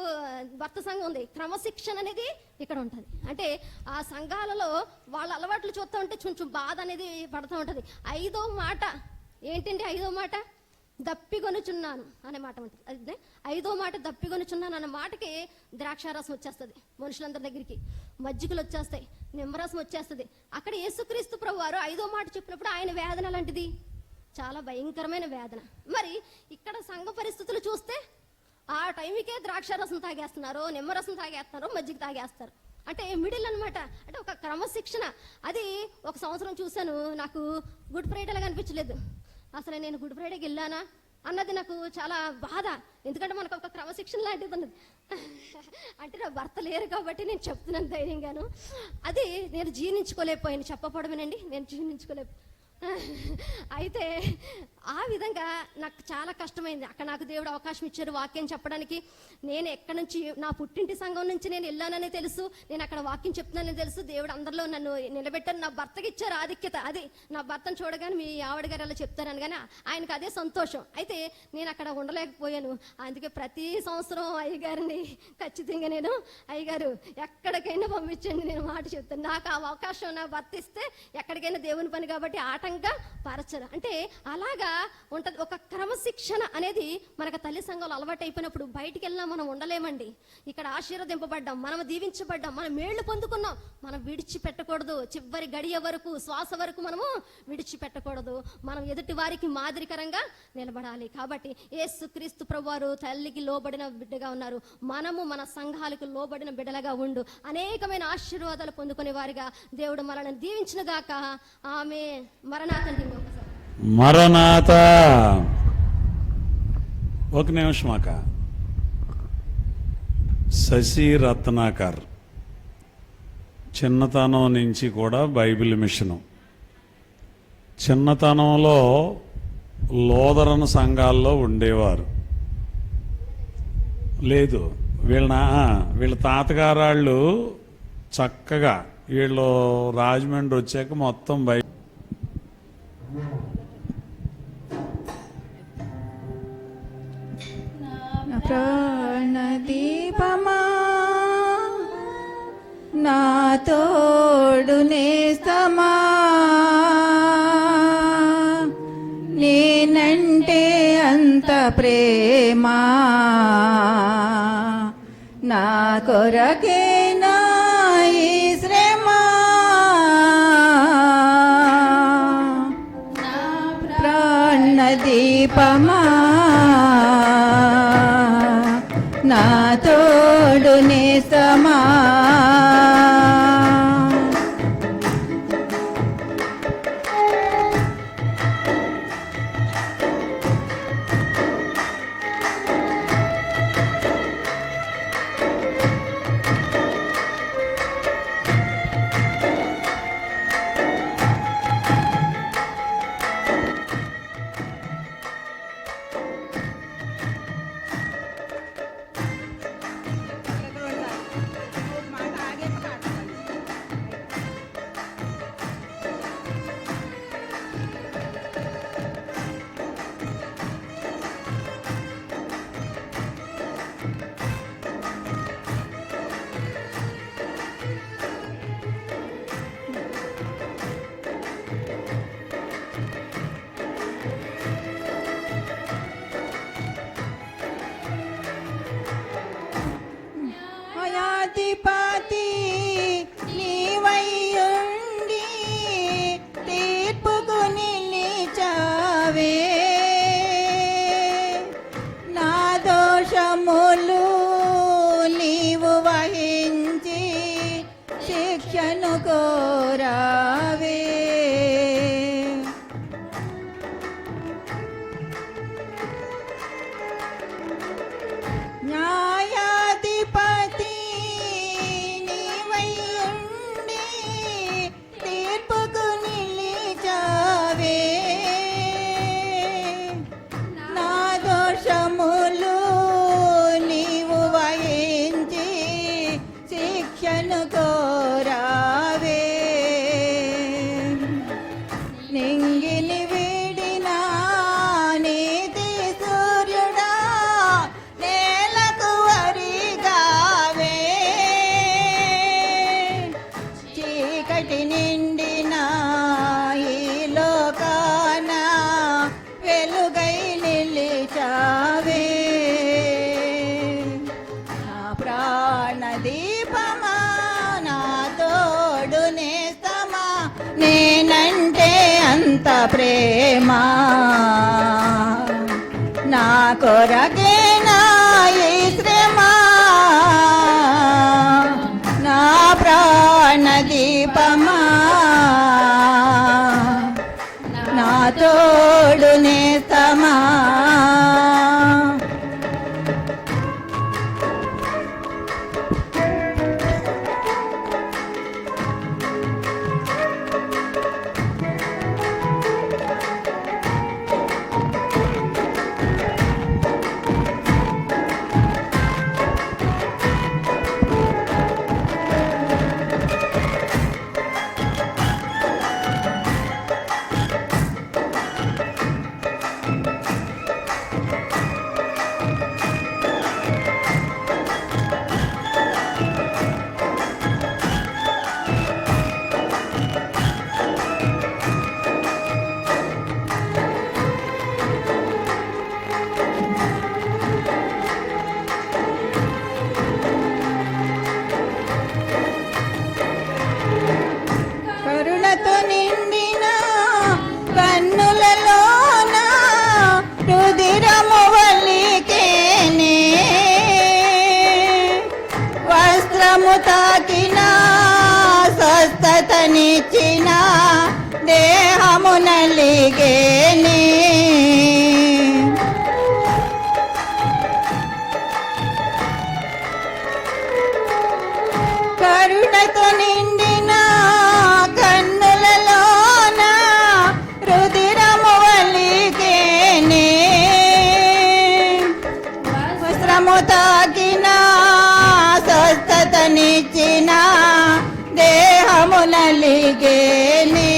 భర్త సంఘం ఉంది, క్రమశిక్షణ అనేది ఇక్కడ ఉంటుంది. అంటే ఆ సంఘాలలో వాళ్ళ అలవాట్లు చూస్తూ ఉంటే కొంచెం బాధ అనేది పడుతూ ఉంటుంది. 5వ మాట ఏంటండి? 5వ మాట దప్పిగొనుచున్నాను అనే మాట ఉంటుంది. అదే 5వ మాట దప్పిగొనుచున్నాను అనే మాటకి ద్రాక్షారసం వచ్చేస్తుంది మనుషులందరి దగ్గరికి, మజ్జిగలు వచ్చేస్తాయి, నిమ్మరసం వచ్చేస్తుంది. అక్కడ యేసుక్రీస్తు ప్రభువారు 5వ మాట చెప్పినప్పుడు ఆయన వేదన లాంటిది, చాలా భయంకరమైన వేదన. మరి ఇక్కడ సంఘ పరిస్థితులు చూస్తే ఆ టైంకే ద్రాక్షారసం తాగేస్తున్నారు, నిమ్మరసం తాగేస్తున్నారు, మజ్జిగ తాగేస్తారు. అంటే మిడిల్ అనమాట. అంటే ఒక క్రమశిక్షణ. అది ఒక సంవత్సరం చూశాను, నాకు గుడ్ ఫ్రైడేలాగా అనిపించలేదు. అసలు నేను గుడ్ ఫ్రైడేకి వెళ్ళానా అన్నది నాకు చాలా బాధ. ఎందుకంటే మనకు ఒక క్రమశిక్షణ లాంటిది ఉన్నది. అంటే నా భర్త లేరు కాబట్టి నేను చెప్తున్నాను ధైర్యంగాను. అది నేను జీర్ణించుకోలేకపోయాను, చెప్పపడమేనండి, నేను జీర్ణించుకోలేకపోయాను. అయితే ఆ విధంగా నాకు చాలా కష్టమైంది. అక్కడ నాకు దేవుడు అవకాశం ఇచ్చారు వాక్యం చెప్పడానికి. నేను ఎక్కడి నుంచి, నా పుట్టింటి సంఘం నుంచి నేను వెళ్ళానని తెలుసు, నేను అక్కడ వాక్యం చెప్తున్నానని తెలుసు. దేవుడు అందరిలో నన్ను నిలబెట్టాను. నా భర్తకి ఇచ్చారు ఆధిక్యత. అది నా భర్తను చూడగానే మీ ఆవిడ గారు అలా చెప్తారని, కానీ ఆయనకు అదే సంతోషం. అయితే నేను అక్కడ ఉండలేకపోయాను. అందుకే ప్రతి సంవత్సరం అయ్యగారిని ఖచ్చితంగా నేను, అయ్యగారు ఎక్కడికైనా పంపించండి, నేను మాట చెప్తాను. నాకు ఆ అవకాశం నా భర్త ఇస్తే ఎక్కడికైనా దేవుని పని కాబట్టి ఆటంగా పరచరు. అంటే అలాగా ఉంటుంది. ఒక క్రమశిక్షణ అనేది మనకు తల్లి సంఘంలో అలవాటు అయిపోయినప్పుడు బయటికి వెళ్ళినా మనం ఉండలేమండి. ఇక్కడ ఆశీర్వదింపబడ్డాం, మనం దీవించబడ్డాం, మనం మేళ్లు పొందుకున్నాం, మనం విడిచిపెట్టకూడదు. చివరి గడియ వరకు, శ్వాస వరకు మనము విడిచిపెట్టకూడదు. మనం ఎదుటి వారికి మాదిరికరంగా నిలబడాలి. కాబట్టి యేసుక్రీస్తు ప్రభువారు తల్లికి లోబడిన బిడ్డగా ఉన్నారు. మనము మన సంఘాలకు లోబడిన బిడ్డలుగా ఉండు అనేకమైన ఆశీర్వాదాలు పొందుకునే వారిగా దేవుడు మనల్ని దీవించిన గాక. ఆమె మరణాతండి. మరణాత. ఒక నిమిషం అక్క. శశి రత్నాకర్ చిన్నతనం నుంచి కూడా బైబిల్ మిషను. చిన్నతనంలో లోదరణ సంఘాల్లో ఉండేవారు. లేదు, వీళ్ళ తాతగారాళ్ళు చక్కగా వీళ్ళు రాజమండ్రి వచ్చాక మొత్తం ప్రాణదీపమా నా తోడు నేస్తమా, నేనంటే అంత ప్రేమ, నా కొరకే నా ఈ శ్రమ, ప్రాణదీపమా నా తోడు నేస్తమా. న్యాయాధిపతి నీవయ్యుండి తీర్పుకు నిలిచావే, నా దోషములు నీవు వహించి శిక్షను కోరావే. న్యాయాధిపతి నీవయ్యుండి తీర్పుకు నిలిచావే, నా దోషములు నీవు వహించి శిక్షను కోరావే. నింగిని వీడిన నీతి సూర్యుడా నేలకు వరిగావే, చీకటి నిండిన ఈ లోకాన వెలుగై నిలిచావే. నా ప్రాణదీపమా నా తోడు నేస్తమా, నేనంటే అంత ప్రేమ, నా కొరకే నా ఈ శ్రమ, నా ప్రాణదీపమా నా తోడు నేస్తమా. స్వస్థతనిచ్చిన దేహము నలిగేని. కరుణతో నిండిన కన్నులలోన రుధిరము వలిగేని. వస్త్రము తాకిన స్వస్థతనిచ్చిన దేహము నలిగేని.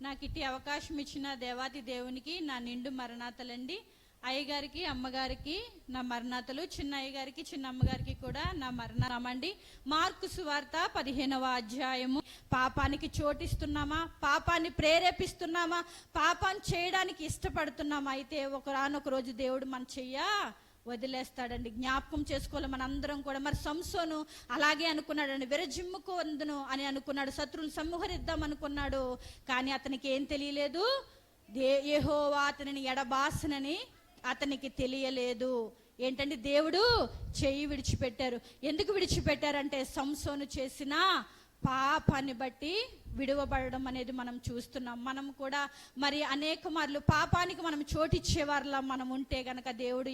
నాకు ఇట్టి అవకాశం ఇచ్చిన దేవాది దేవునికి నా నిండు మరణాతలండి. అయ్యగారికి అమ్మగారికి నా మరణాతలు, చిన్న అయ్యగారికి చిన్న అమ్మగారికి కూడా నా మరణమండి. మార్కు సువార్త 15వ అధ్యాయము. పాపానికి చోటిస్తున్నామా, పాపాన్ని ప్రేరేపిస్తున్నామా, పాపాన్ని చేయడానికి ఇష్టపడుతున్నామా? అయితే ఒకరానొక రోజు దేవుడు మన చెయ్య వదిలేస్తాడండి. జ్ఞాపకం చేసుకోవాలి మనందరం కూడా. మరి సంసోను అలాగే అనుకున్నాడండి, విరజిమ్ముకోందును అని అనుకున్నాడు, శత్రువులు సంహరిద్దాం అనుకున్నాడు. కానీ అతనికి ఏం తెలియలేదు, యెహోవా అతనిని ఎడబాసనని అతనికి తెలియలేదు. ఏంటంటే దేవుడు చెయ్యి విడిచిపెట్టారు. ఎందుకు విడిచిపెట్టారంటే సంసోను చేసిన పాపాన్ని బట్టి విడువబడడం అనేది మనం చూస్తున్నాం. మనం కూడా మరి అనేక మార్లు పాపానికి మనం చోటిచ్చేవారిలా మనం ఉంటే గనక దేవుడు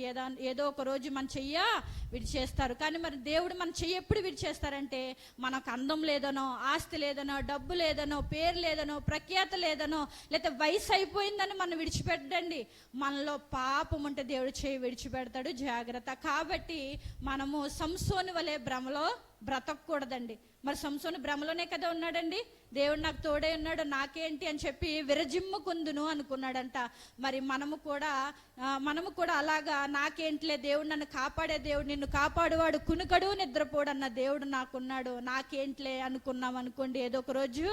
ఏదో ఒక రోజు మన చెయ్య విడిచేస్తారు. కానీ మరి దేవుడు మన చెయ్యి ఎప్పుడు విడిచేస్తారంటే మనకు అందం లేదనో, ఆస్తి లేదనో, డబ్బు లేదనో, పేరు లేదనో, ప్రఖ్యాత లేదనో, లేకపోతే వయసు అయిపోయిందని మనం విడిచిపెట్టండి. మనలో పాపం ఉంటే దేవుడు చెయ్యి విడిచిపెడతాడు. జాగ్రత్త. కాబట్టి మనము సంసోను వలె భ్రమలో బ్రతకూడదండి. మరి సంసోను భ్రమలోనే కదా ఉన్నాడండి. దేవుడు నాకు తోడే ఉన్నాడు, నాకేంటి అని చెప్పి విరజిమ్ముకుందును అనుకున్నాడంట. మరి మనము కూడా అలాగా నాకేంటిలే, దేవుడు నన్ను కాపాడే దేవుడు, నిన్ను కాపాడువాడు కునుకడు నిద్రపోడు అన్న దేవుడు నాకున్నాడు, నాకేంటిలే అనుకున్నాం అనుకోండి, ఏదో ఒక రోజు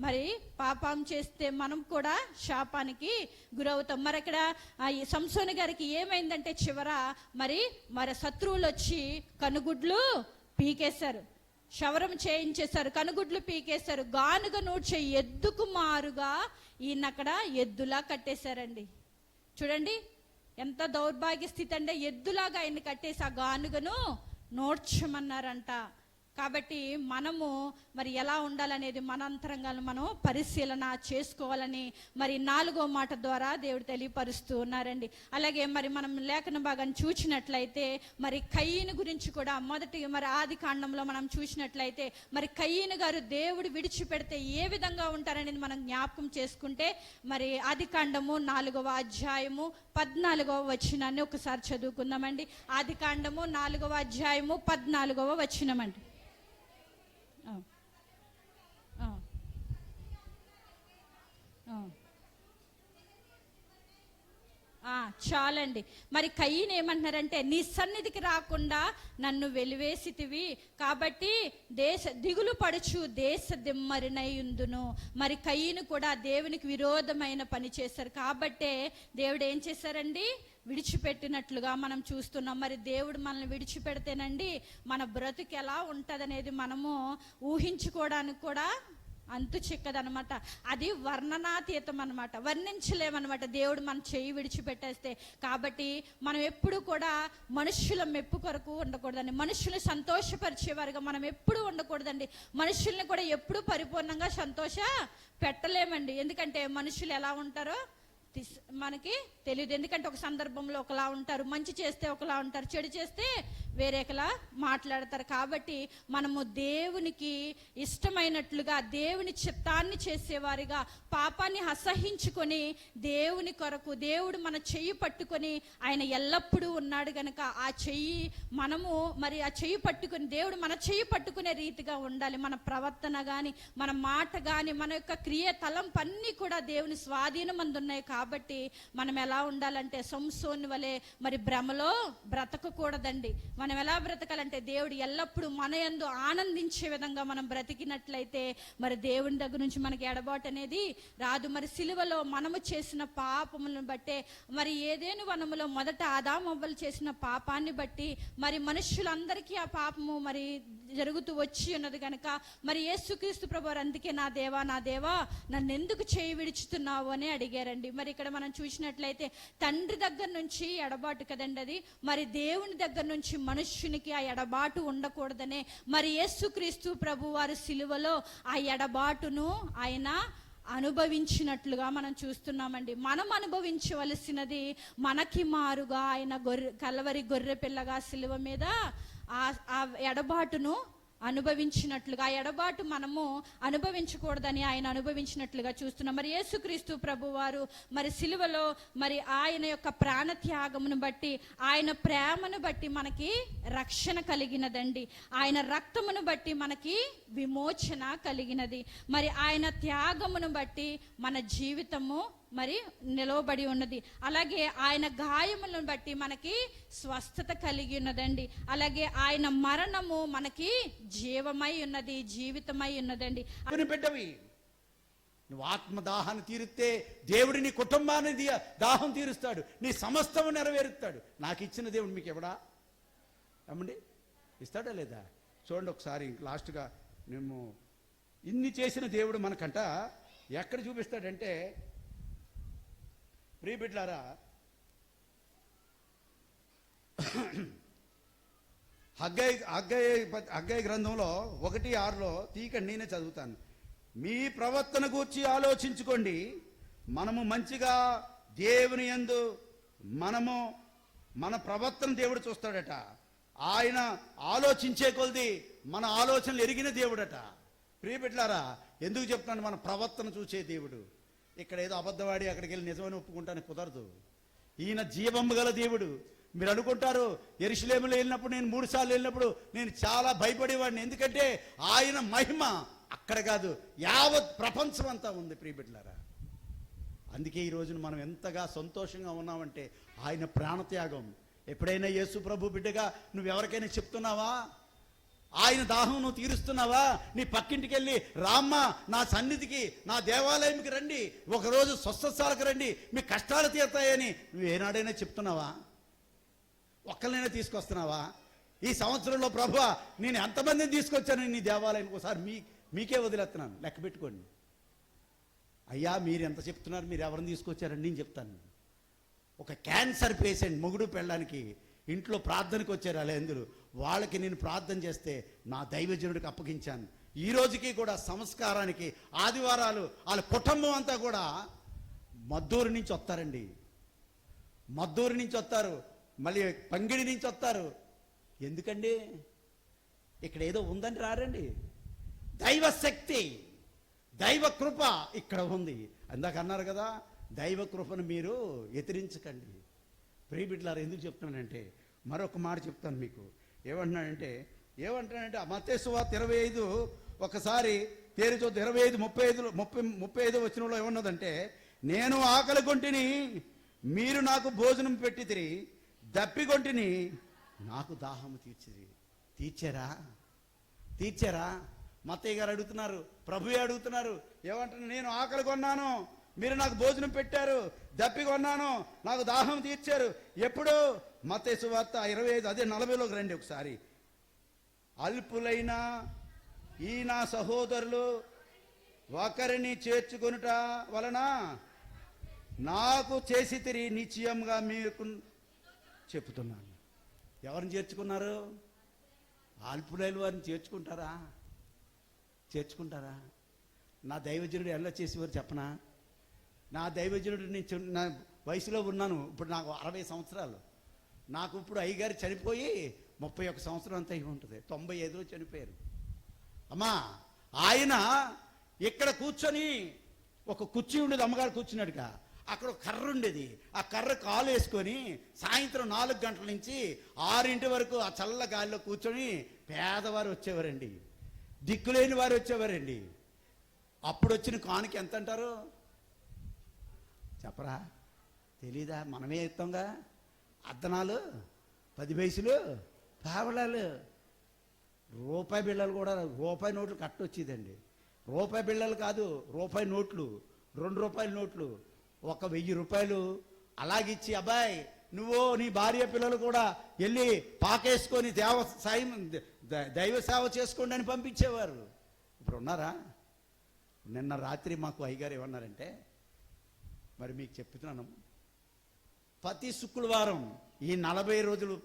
మరి పాపం చేస్తే మనం కూడా శాపానికి గురవుతాం. మరి అక్కడ సంసోను గారికి ఏమైందంటే చివర మరి శత్రువులు వచ్చి కనుగుడ్లు పీకేశారు, క్షవరం చేయించేశారు, కనుగుడ్లు పీకేశారు, గానుగ నూడ్చే ఎద్దుకు మారుగా ఈయన అక్కడ ఎద్దులా కట్టేశారండి. చూడండి ఎంత దౌర్భాగ్య స్థితి అంటే, ఎద్దులాగా ఆయన్ని కట్టేసి ఆ గానుగను నోడ్చమన్నారంట. కాబట్టి మనము మరి ఎలా ఉండాలనేది మన అంతరంగాలను మనం పరిశీలన చేసుకోవాలని మరి 4వ మాట ద్వారా దేవుడు తెలియపరుస్తూ ఉన్నారండి. అలాగే మరి మనం లేఖన భాగాన్ని చూసినట్లయితే మరి కయ్యను గురించి కూడా మొదటి మరి ఆది కాండంలో మనం చూసినట్లయితే మరి కయ్యను గారు దేవుడు విడిచిపెడితే ఏ విధంగా ఉంటారనేది మనం జ్ఞాపకం చేసుకుంటే మరి ఆది కాండము 4వ అధ్యాయము 14వ వచనాన్ని ఒకసారి చదువుకుందామండి. ఆది కాండము 4వ అధ్యాయము 14వ వచనమండి. చాలండి. మరి కయ్యను ఏమంటున్నారంటే, నీ సన్నిధికి రాకుండా నన్ను వెలివేసితివి కాబట్టి దిగులు పడుచు దేశ దిమ్మరినయుందును. మరి కయ్యను కూడా దేవునికి విరోధమైన పని చేశారు కాబట్టే దేవుడు ఏం చేశారండి, విడిచిపెట్టినట్లుగా మనం చూస్తున్నాం. మరి దేవుడు మనల్ని విడిచిపెడితేనండి మన బ్రతుకు ఎలా ఉంటుందనేది మనము ఊహించుకోవడానికి కూడా అంతు చిక్కదనమాట. అది వర్ణనాతీతం అనమాట, వర్ణించలేమన్నమాట దేవుడు మన చెయ్యి విడిచిపెట్టేస్తే. కాబట్టి మనం ఎప్పుడు కూడా మనుషుల మెప్పు కొరకు ఉండకూడదండి, మనుషుల్ని సంతోషపరిచేవారుగా మనం ఎప్పుడు ఉండకూడదండి. మనుషుల్ని కూడా ఎప్పుడు పరిపూర్ణంగా సంతోష పెట్టలేమండి. ఎందుకంటే మనుషులు ఎలా ఉంటారో మనకి తెలియదు. ఎందుకంటే ఒక సందర్భంలో ఒకలా ఉంటారు, మంచి చేస్తే ఒకలా ఉంటారు, చెడు చేస్తే వేరేకలా మాట్లాడతారు. కాబట్టి మనము దేవునికి ఇష్టమైనట్లుగా దేవుని చిత్తాన్ని చేసేవారిగా పాపాన్ని అసహించుకొని దేవుని కొరకు దేవుడు మన చెయ్యి పట్టుకొని ఆయన ఎల్లప్పుడూ ఉన్నాడు గనక ఆ చెయ్యి మనము మరి ఆ చెయ్యి పట్టుకొని దేవుడు మన చెయ్యి పట్టుకునే రీతిగా ఉండాలి. మన ప్రవర్తన కానీ మన మాట కానీ మన యొక్క క్రియ తలంపు అన్నీ కూడా దేవుని స్వాధీనం అందున్నాయి. కాబట్టి మనం ఎలా ఉండాలంటే సంసోను వలె మరి భ్రమలో బ్రతకకూడదండి. మనం ఎలా బ్రతకాలంటే దేవుడు ఎల్లప్పుడూ మన యందు ఆనందించే విధంగా మనం బ్రతికినట్లయితే మరి దేవుని దగ్గర నుంచి మనకి ఎడబాటు అనేది రాదు. మరి సిలువలో మనము చేసిన పాపములను బట్టే మరి ఏదేను వనములో మొదట ఆదాము అవ్వలు చేసిన పాపాన్ని బట్టి మరి మనుషులందరికీ ఆ పాపము మరి జరుగుతూ వచ్చి ఉన్నది కనుక మరి యేసుక్రీస్తు ప్రభువారు అందుకే నా దేవా నన్ను ఎందుకు చేయి విడుచుతున్నావు అని అడిగారండి. మరి ఇక్కడ మనం చూసినట్లయితే తండ్రి దగ్గర నుంచి ఎడబాటు కదండి అది. మరి దేవుని దగ్గర నుంచి మనుష్యునికి ఆ ఎడబాటు ఉండకూడదనే మరి యేసుక్రీస్తు ప్రభు వారు సిలువలో ఆ ఎడబాటును ఆయన అనుభవించినట్లుగా మనం చూస్తున్నామండి. మనం అనుభవించవలసినది మనకి మారుగా ఆయన కలవరి గొర్రె పిల్లగా సిలువ మీద ఆ ఎడబాటును అనుభవించినట్లుగా, ఆ ఎడబాటు మనము అనుభవించకూడదని ఆయన అనుభవించినట్లుగా చూస్తున్నాం. మరి యేసుక్రీస్తు ప్రభు వారు మరి సిలువలో మరి ఆయన యొక్క ప్రాణత్యాగమును బట్టి, ఆయన ప్రేమను బట్టి మనకి రక్షణ కలిగినదండి. ఆయన రక్తమును బట్టి మనకి విమోచన కలిగినది. మరి ఆయన త్యాగమును బట్టి మన జీవితము మరి నిలవబడి ఉన్నది. అలాగే ఆయన గాయములను బట్టి మనకి స్వస్థత కలిగి ఉన్నదండి. అలాగే ఆయన మరణము మనకి జీవమై ఉన్నది, జీవితమై ఉన్నదండి. బిడ్డవి, నువ్వు ఆత్మదాహాన్ని తీరిస్తే దేవుడు నీ కుటుంబాన్ని దాహం తీరుస్తాడు, నీ సమస్తము నెరవేరుస్తాడు. నాకు ఇచ్చిన దేవుడు మీకు ఎవడా ఏమండి ఇస్తాడా లేదా? చూడండి ఒకసారి లాస్ట్గా. మేము ఇన్ని చేసిన దేవుడు మనకంట ఎక్కడ చూపిస్తాడంటే, ప్రియ బిడ్డలారా, హగ్గయి గ్రంథంలో 1:6 తీకండి, నేనే చదువుతాను. మీ ప్రవర్తన గూర్చి ఆలోచించుకోండి. మనము మంచిగా దేవుని యందు మన ప్రవర్తన దేవుడు చూస్తాడట. ఆయన ఆలోచించే కొలది మన ఆలోచనలు ఎరిగిన దేవుడట. ప్రియ బిడ్డలారా, ఎందుకు చెప్తున్నాను? మన ప్రవర్తన చూసే దేవుడు. ఇక్కడ ఏదో అబద్ధవాడి అక్కడికి వెళ్ళి నిజమని ఒప్పుకుంటాను, కుదరదు. ఈయన జీవము గల దేవుడు. మీరు అనుకుంటారు యెరూషలేములో వెళ్ళినప్పుడు, నేను 3 సార్లు వెళ్ళినప్పుడు నేను చాలా భయపడేవాడిని. ఎందుకంటే ఆయన మహిమ అక్కడ కాదు, యావత్ ప్రపంచం అంతా ఉంది. ప్రియ బిడ్డలారా, అందుకే ఈ రోజున మనం ఎంతగా సంతోషంగా ఉన్నామంటే ఆయన ప్రాణత్యాగం. ఎప్పుడైనా యేసు ప్రభు బిడ్డగా నువ్వు ఎవరికైనా చెప్తున్నావా? ఆయన దాహం నువ్వు తీరుస్తున్నావా? నీ పక్కింటికి వెళ్ళి, రామ్మ నా సన్నిధికి, నా దేవాలయంకి రండి, ఒకరోజు స్వస్థశాలకు రండి, మీ కష్టాలు తీరుతాయని నువ్వు ఏనాడైనా చెప్తున్నావా? ఒక్కరినైనా తీసుకొస్తున్నావా? ఈ సంవత్సరంలో ప్రభువా నేను ఎంతమందిని తీసుకొచ్చాను నీ దేవాలయానికి, ఒకసారి మీకే వదిలేస్తున్నాను, లెక్క పెట్టుకోండి. అయ్యా మీరు ఎంత చెప్తున్నారు, మీరు ఎవరిని తీసుకొచ్చారని నేను చెప్తాను. ఒక క్యాన్సర్ పేషెంట్ మొగుడు పెళ్ళడానికి ఇంట్లో ప్రార్థనకు వచ్చారు అలా ఎందుకు, వాళ్ళకి నేను ప్రార్థన చేస్తే నా దైవజనుడికి అప్పగించాను. ఈ రోజుకి కూడా సంస్కారానికి ఆదివారాలు వాళ్ళ కుటుంబం అంతా కూడా మద్దూరు నుంచి వస్తారండి. మద్దూరు నుంచి వస్తారు, మళ్ళీ పంగిడి నుంచి వస్తారు. ఎందుకండి? ఇక్కడ ఏదో ఉందని రారండి. దైవ శక్తి, దైవ కృప ఇక్కడ ఉంది. అందాక అన్నారు కదా, దైవ కృపను మీరు ఎదిరించకండి. ప్రియ బిడ్డలారా, ఎందుకు చెప్తున్నానంటే మరొక మాట చెప్తాను మీకు. ఏమంటానంటే మత్తయి సువార్త 25 ఒకసారి తేరితో 25:35 వచనంలో ఏమన్నదంటే, నేను ఆకలి కొంటిని, మీరు నాకు భోజనం పెట్టితిరి, దప్పికొంటిని, నాకు దాహము తీర్చారా? మత్తయ్య గారు అడుగుతున్నారు, ప్రభువే అడుగుతున్నారు. ఏమంటున్నారు? నేను ఆకలి కొన్నాను, మీరు నాకు భోజనం పెట్టారు, దప్పికొన్నాను, నాకు దాహం తీర్చారు. ఎప్పుడు? మత్తయి సువార్త 25 అదే 40లోకి రండి ఒకసారి. అల్పులైన ఈ నా సహోదరులు ఒకరిని చేర్చుకొనుట వలన నాకు చేసితిరి నిశ్చయంగా మీకు చెప్తున్నాను. ఎవరిని చేర్చుకున్నారు? అల్పులైన వారిని చేర్చుకుంటారా? నా దైవజనుడు ఎలా చేసేవారు చెప్పనా? నా దైవజనుడు నేను నా వయసులో ఉన్నాను, ఇప్పుడు నాకు 60 సంవత్సరాలు. నాకు ఇప్పుడు అయ్యగారు చనిపోయి 31 సంవత్సరం అంతా అయి ఉంటుంది. 95లో చనిపోయారు. అమ్మా, ఆయన ఇక్కడ కూర్చొని ఒక కుర్చీ ఉండేది, అమ్మగారు కూర్చున్నాడుగా, అక్కడ ఒక కర్ర ఉండేది. ఆ కర్ర కాలు వేసుకొని సాయంత్రం 4 గంటల నుంచి 6 వరకు ఆ చల్ల గాలిలో కూర్చొని పేదవారు వచ్చేవారండి, దిక్కులేని వారు వచ్చేవారండి. అప్పుడు వచ్చిన కానుక ఎంత అంటారు చెప్పరా? తెలీదా? మనమే ఇస్తాంగా. అద్దనాలు, 10 పైసలు, పావలాలు, రూపాయి బిళ్ళలు కూడా, రూపాయి నోట్లు కట్టొచ్చేదండి. రూపాయి బిళ్ళలు కాదు, రూపాయి నోట్లు, 2 రూపాయల నోట్లు, 1000 రూపాయలు అలాగిచ్చి, అబ్బాయి నువ్వు నీ భార్య పిల్లలు కూడా వెళ్ళి పాకేసుకొని దైవ సేవ చేసుకోండి అని పంపించేవారు. ఇప్పుడు ఉన్నారా? నిన్న రాత్రి మాకు అయ్యగారు ఏమన్నారంటే, మరి మీకు చెప్తున్నాను, ప్రతి శుక్రవారం ఈ 40 రోజులు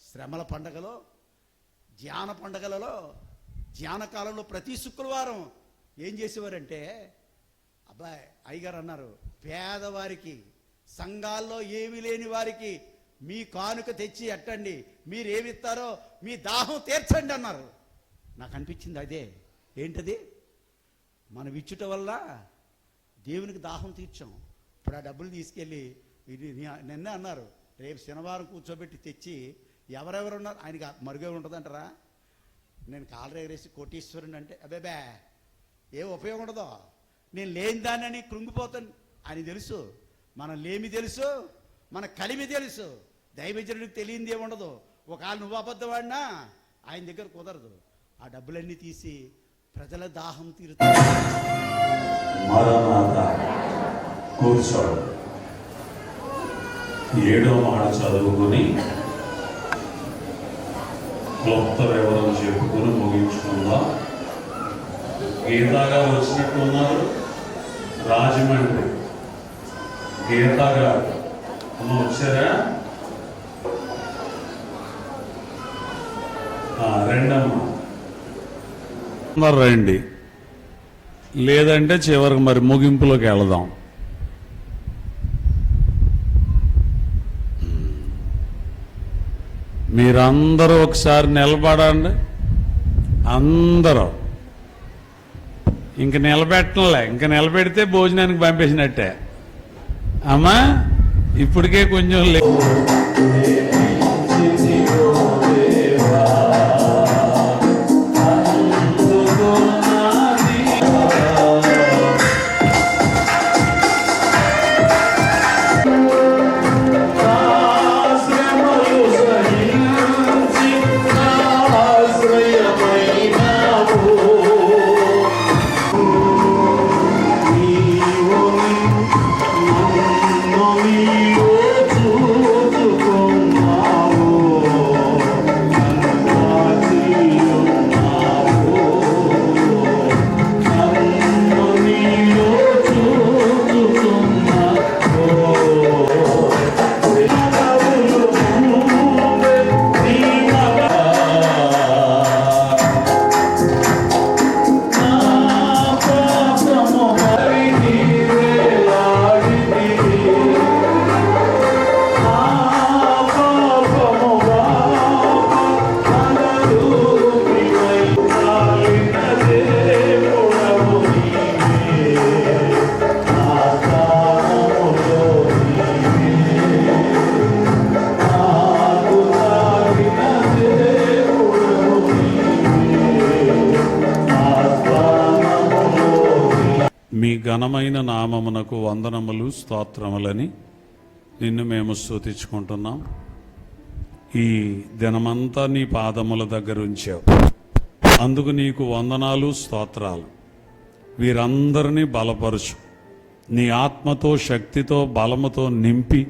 శ్రమల పండగలో, ధ్యాన పండగలలో, ధ్యాన కాలంలో ప్రతి శుక్రవారం ఏం చేసేవారంటే, అబ్బాయి అయ్యగారు అన్నారు, పేదవారికి, సంఘాల్లో ఏమీ లేని వారికి మీ కానుక తెచ్చి ఎట్టండి, మీరేమిస్తారో మీ దాహం తీర్చండి అన్నారు. నాకు అనిపించింది అదే. ఏంటది? మనం ఇచ్చుట వల్ల దేవునికి దాహం తీర్చాం. ఇప్పుడు ఆ డబ్బులు తీసుకెళ్ళి నిన్నే అన్నారు, రేపు శనివారం కూర్చోబెట్టి తెచ్చి ఎవరెవరు ఉన్నారు ఆయనకి మరుగే ఉంటుందంటారా? నేను కాలు ఎగరేసి కోటీశ్వరుని అంటే అబ్బేబే ఏం ఉపయోగం ఉండదో, నేను లేని దాన్ని కృంగిపోతాను అని తెలుసు. మనం లేమి తెలుసు, మన కలిమి తెలుసు. దైవజనుడికి తెలియంది ఏముండదు. ఒకవేళ నువ్వు అబద్ధవాడినా ఆయన దగ్గర కుదరదు. ఆ డబ్బులన్నీ తీసి ప్రజల దాహం తీరుతాడు. కూర్చోడు. 7వ మాట చదువుకుని క్లుప్త వివరం చెప్పుకుని ముగించుకుందాం. గీతా గారు వచ్చినట్టున్నారు, రాజమండ్రి. గీతా గారు వచ్చారా? రెండమ్మ రండి, లేదంటే చివరికి మరి ముగింపులోకి వెళదాం. మీరందరూ ఒకసారి నిలబడండి. అందరూ ఇంక నిలబెట్టలే, ఇంక నిలబెడితే భోజనానికి పంపేసినట్టే. అమ్మా ఇప్పటికే కొంచెం మీ ఘనమైన నామమునకు వందనములు స్తోత్రములని నిన్ను మేము స్తుతించుకుంటున్నాం. ఈ దినమంతా నీ పాదముల దగ్గర ఉంచావు, అందుకు నీకు వందనాలు స్తోత్రాలు. వీరందరినీ బలపరచు, నీ ఆత్మతో శక్తితో బలముతో నింపి